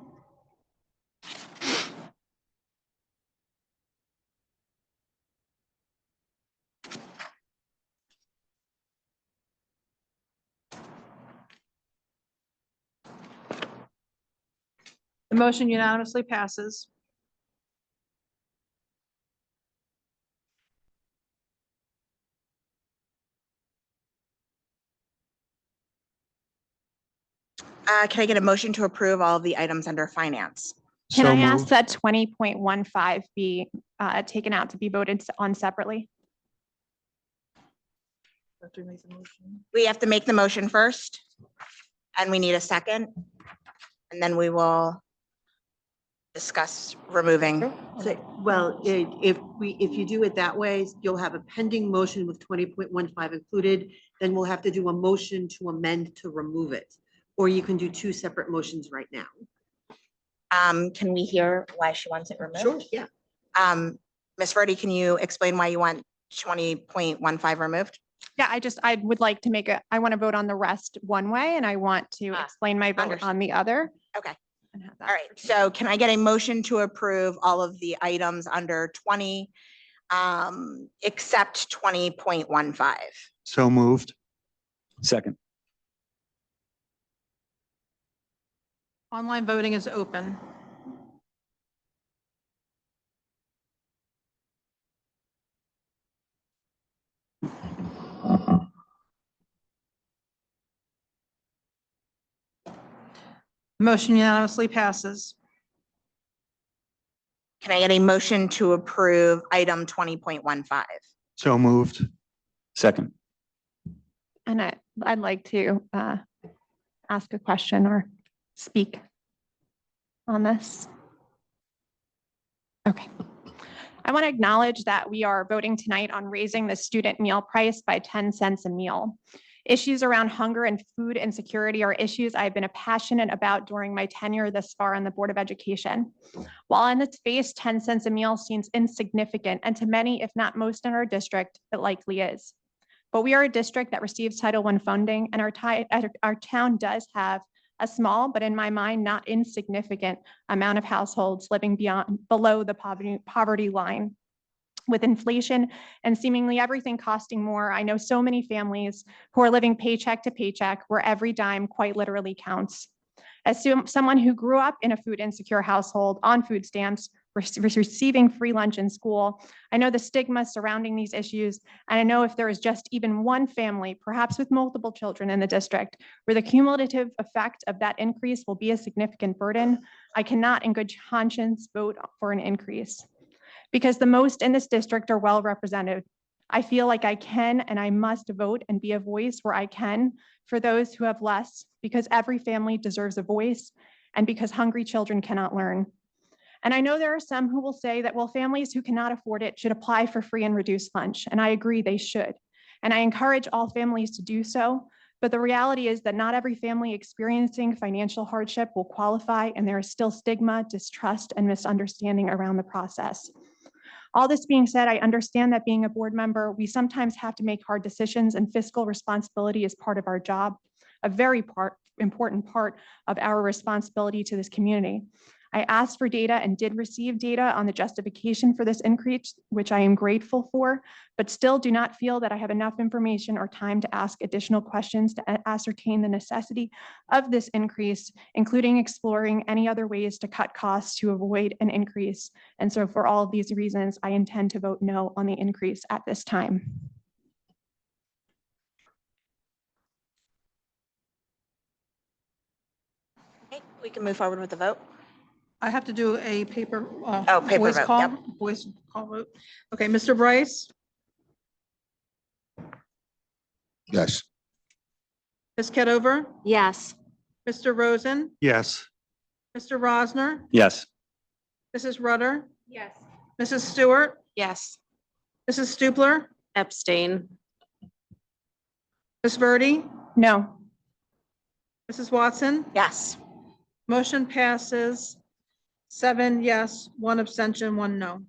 The motion unanimously passes. Can I get a motion to approve all of the items under finance? Can So I ask moved. that 20.15 be taken out to be voted on separately? We have to make the motion first, and we need a second, and then we will discuss removing. Well, if you do it that way, you'll have a pending motion with 20.15 included, then we'll have to do a motion to amend to remove it. Or you can do two separate motions right now. Can we hear why she wants it removed? Sure, yeah. Ms. Verdi, can you explain why you want 20.15 removed? Yeah, I would like to I want to vote on the rest one way and I want to explain my vote on the other. Okay. All right, so can I get a motion to approve all of the items under 20, except 20.15? So moved. Second. Online voting is open. Motion unanimously passes. Can I get a motion to approve item 20.15? So moved. Second. And I'd like to ask a question or speak on this. Okay. I want to acknowledge that we are voting tonight on raising the student meal price by 10 cents a meal. Issues around hunger and food insecurity are issues I've been passionate about during my tenure thus far on the Board of Education. While on its face, 10 cents a meal seems insignificant, and to many, if not most in our district, it likely is. But we are a district that receives Title I funding, and our town does have a small, but in my mind, not insignificant amount of households living below the poverty line. With inflation and seemingly everything costing more, I know so many families who are living paycheck to paycheck where every dime quite literally counts. As someone who grew up in a food insecure household on food stamps, receiving free lunch in school, I know the stigma surrounding these issues, and I know if there is just even one family, perhaps with multiple children in the district, where the cumulative effect of that increase will be a significant burden, I cannot in good conscience vote for an increase. Because the most in this district are well represented. I feel like I can and I must vote and be a voice where I can for those who have less, because every family deserves a voice and because hungry children cannot learn. And I know there are some who will say that, well, families who cannot afford it should apply for free and reduced lunch, and I agree they should. And I encourage all families to do so, but the reality is that not every family experiencing financial hardship will qualify, and there is still stigma, distrust, and misunderstanding around the process. All this being said, I understand that being a board member, we sometimes have to make hard decisions, and fiscal responsibility is part of our job, a very important part of our responsibility to this community. I asked for data and did receive data on the justification for this increase, which I am grateful for, but still do not feel that I have enough information or time to ask additional questions to ascertain the necessity of this increase, including exploring any other ways to cut costs to avoid an increase. And so for all of these reasons, I intend to vote no on the increase at this time. Okay, we can move forward with the vote. I have to do a paper paper voice vote, call, yep. voice call vote. Okay, Mr. Bryce, Yes. Ms. Kedover, Yes. Mr. Rosen, Yes. Mr. Rosner, Yes. Mrs. Rudder, Yes. Mrs. Stewart, Yes. Mrs. Stupler, Abstain. Ms. Verdi, No. Mrs. Watson. Yes. Motion passes 7 yes, 1 abstention, 1 no.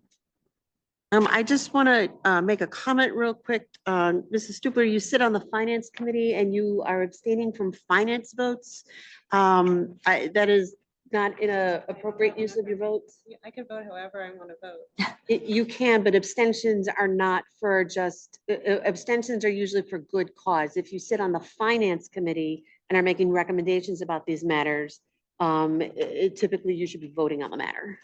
I just want to make a comment real quick. Mrs. Stupler, you sit on the finance committee and you are abstaining from finance votes. That is not in a appropriate use of your votes. I can vote however I want to vote. You can, but abstentions are not for just, abstentions are usually for good cause. If you sit on the finance committee and are making recommendations about these matters, typically you should be voting on the matter.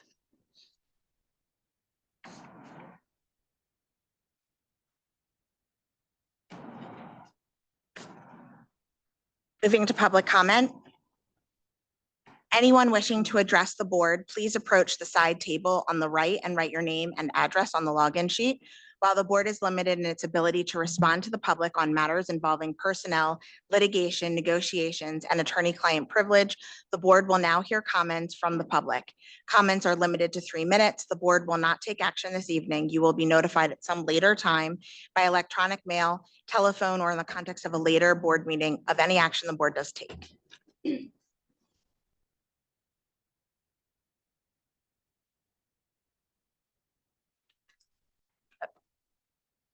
Moving to public comment. Anyone wishing to address the board, please approach the side table on the right and write your name and address on the login sheet. While the board is limited in its ability to respond to the public on matters involving personnel, litigation, negotiations, and attorney-client privilege, the board will now hear comments from the public. Comments are limited to 3 minutes. The board will not take action this evening. You will be notified at some later time by electronic mail, telephone, or in the context of a later board meeting of any action the board does take.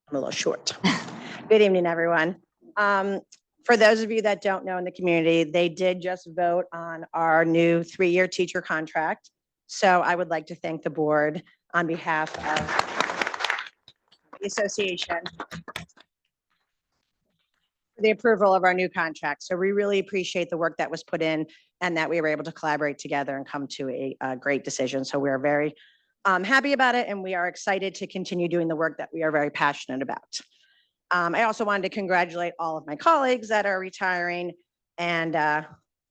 I'm a little short. Good evening, everyone. For those of you that don't know in the community, they did just vote on our new 3-year teacher contract. So I would like to thank the board on behalf of the association for the approval of our new contract. So we really appreciate the work that was put in and that we were able to collaborate together and come to a great decision. So we are very happy about it, and we are excited to continue doing the work that we are very passionate about. I also wanted to congratulate all of my colleagues that are retiring. And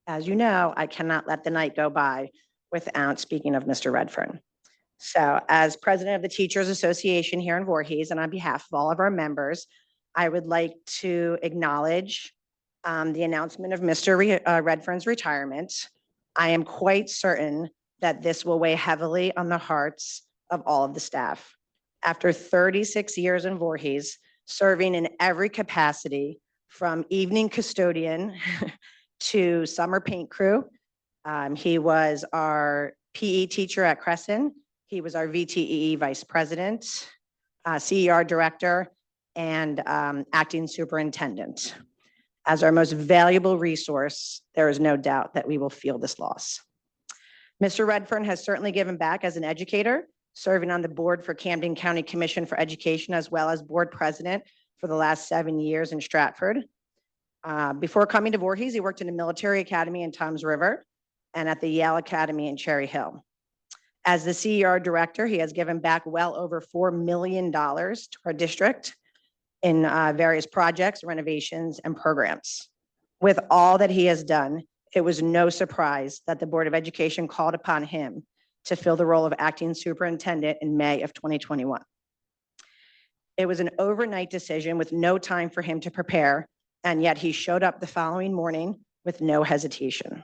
as you know, I cannot let the night go by without speaking of Mr. Redfern. So as president of the Teachers Association here in Voorhees, and on behalf of all of our members, I would like to acknowledge the announcement of Mr. Redfern's retirement. I am quite certain that this will weigh heavily on the hearts of all of the staff. After 36 years in Voorhees, serving in every capacity from evening custodian to summer paint crew. He was our PE teacher at Crescent. He was our VTEE vice president, CER director, and acting superintendent. As our most valuable resource, there is no doubt that we will feel this loss. Mr. Redfern has certainly given back as an educator, serving on the board for Camden County Commission for Education, as well as board president for the last 7 years in Stratford. Before coming to Voorhees, he worked in a military academy in Toms River and at the Yale Academy in Cherry Hill. As the CER director, he has given back well over $4 million to our district in various projects, renovations, and programs. With all that he has done, it was no surprise that the Board of Education called upon him to fill the role of acting superintendent in May of 2021. It was an overnight decision with no time for him to prepare, and yet he showed up the following morning with no hesitation.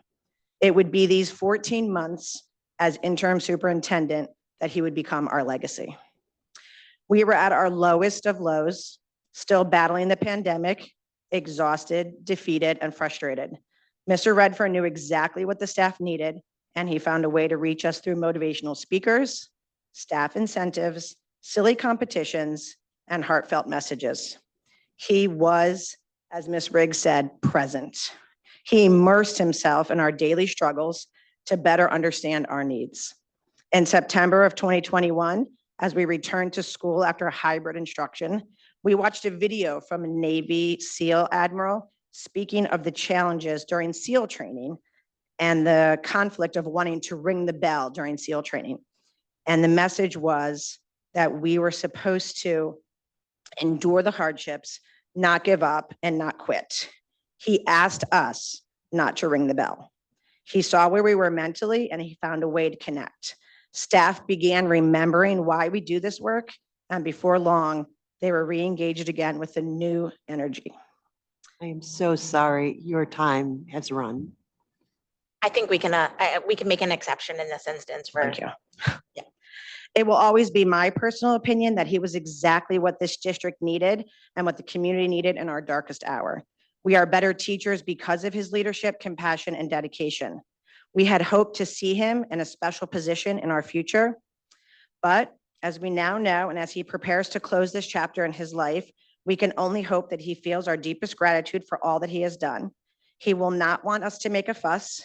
It would be these 14 months as interim superintendent that he would become our legacy. We were at our lowest of lows, still battling the pandemic, exhausted, defeated, and frustrated. Mr. Redfern knew exactly what the staff needed, and he found a way to reach us through motivational speakers, staff incentives, silly competitions, and heartfelt messages. He was, as Ms. Riggs said, present. He immersed himself in our daily struggles to better understand our needs. In September of 2021, as we returned to school after hybrid instruction, we watched a video from a Navy SEAL admiral speaking of the challenges during SEAL training and the conflict of wanting to ring the bell during SEAL training. And the message was that we were supposed to endure the hardships, not give up, and not quit. He asked us not to ring the bell. He saw where we were mentally, and he found a way to connect. Staff began remembering why we do this work, and before long, they were re-engaged again with a new energy. I am so sorry. Your time has run. I think we can make an exception in this instance for. Thank you. Yeah. It will always be my personal opinion that he was exactly what this district needed and what the community needed in our darkest hour. We are better teachers because of his leadership, compassion, and dedication. We had hoped to see him in a special position in our future. But as we now know, and as he prepares to close this chapter in his life, we can only hope that he feels our deepest gratitude for all that he has done. He will not want us to make a fuss.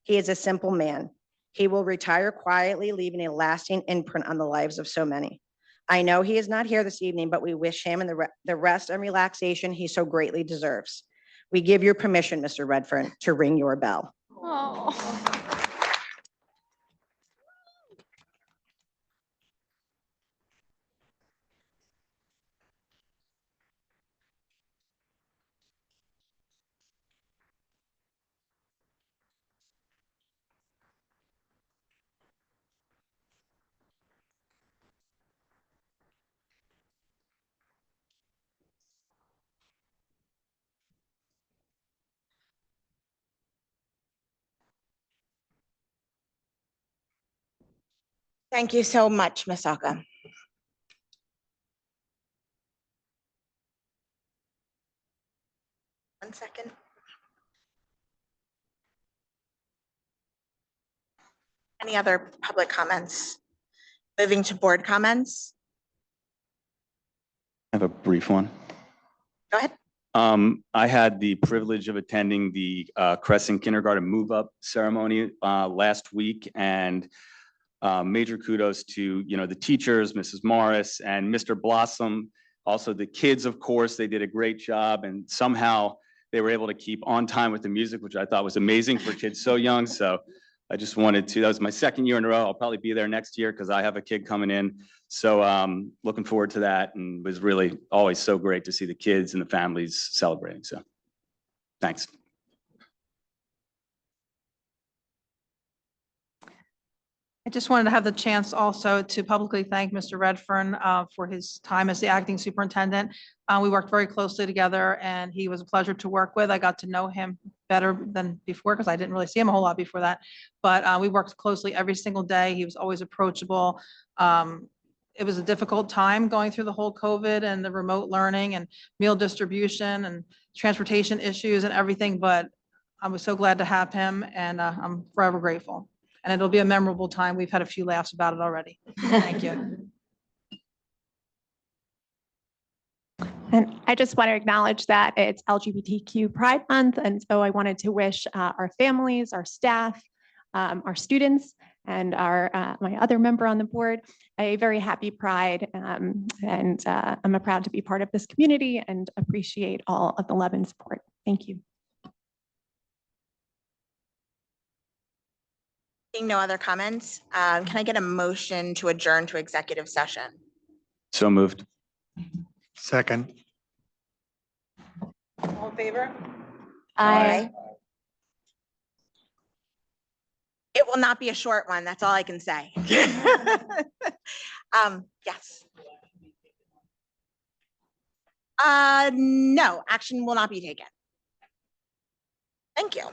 He is a simple man. He will retire quietly, leaving a lasting imprint on the lives of so many. I know he is not here this evening, but we wish him and the rest and relaxation he so greatly deserves. We give you permission, Mr. Redfern, to ring your bell. Oh. Thank you so much, Ms. Alka. One second. Any other public comments? Moving to board comments. I have a brief one. Go ahead. I had the privilege of attending the Crescent Kindergarten Move-Up ceremony last week, and major kudos to, the teachers, Mrs. Morris and Mr. Blossom. Also the kids, of course, they did a great job, and somehow they were able to keep on time with the music, which I thought was amazing for kids so young. So I just wanted to, that was my second year in a row. I'll probably be there next year because I have a kid coming in. So looking forward to that, and it was really always so great to see the kids and the families celebrating. So thanks. I just wanted to have the chance also to publicly thank Mr. Redfern for his time as the acting superintendent. We worked very closely together, and he was a pleasure to work with. I got to know him better than before because I didn't really see him a whole lot before that. But we worked closely every single day. He was always approachable. It was a difficult time going through the whole COVID and the remote learning and meal distribution and transportation issues and everything. But I was so glad to have him, and I'm forever grateful. And it'll be a memorable time. We've had a few laughs about it already. Thank you. And I just want to acknowledge that it's LGBTQ Pride Month. And so I wanted to wish our families, our staff, our students, and my other member on the board a very happy Pride. I'm proud to be part of this community and appreciate all of the love and support. Thank you. Seeing no other comments, can I get a motion to adjourn to executive session? So moved. Second. All in favor? Aye. It will not be a short one. That's all I can say. Yes. No, action will not be taken. Thank you.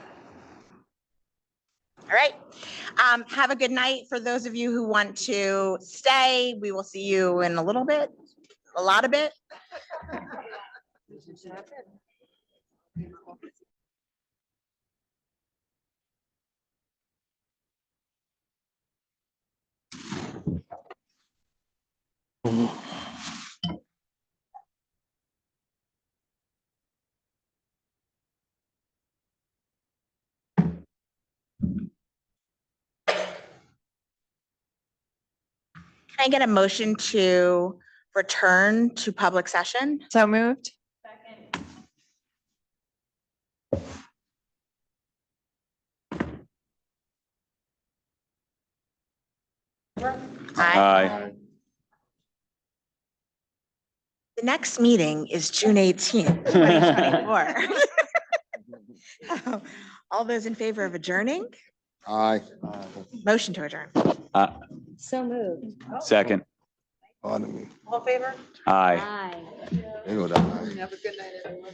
All right. Have a good night. For those of you who want to stay, we will see you in a little bit, a lot of bit. Can I get a motion to return to public session? So moved. Aye. The next meeting is June 18th, 2024. All those in favor of adjourning? Aye. Motion to adjourn. So moved. Second. All in favor? Aye. Aye. Have a good night, everyone.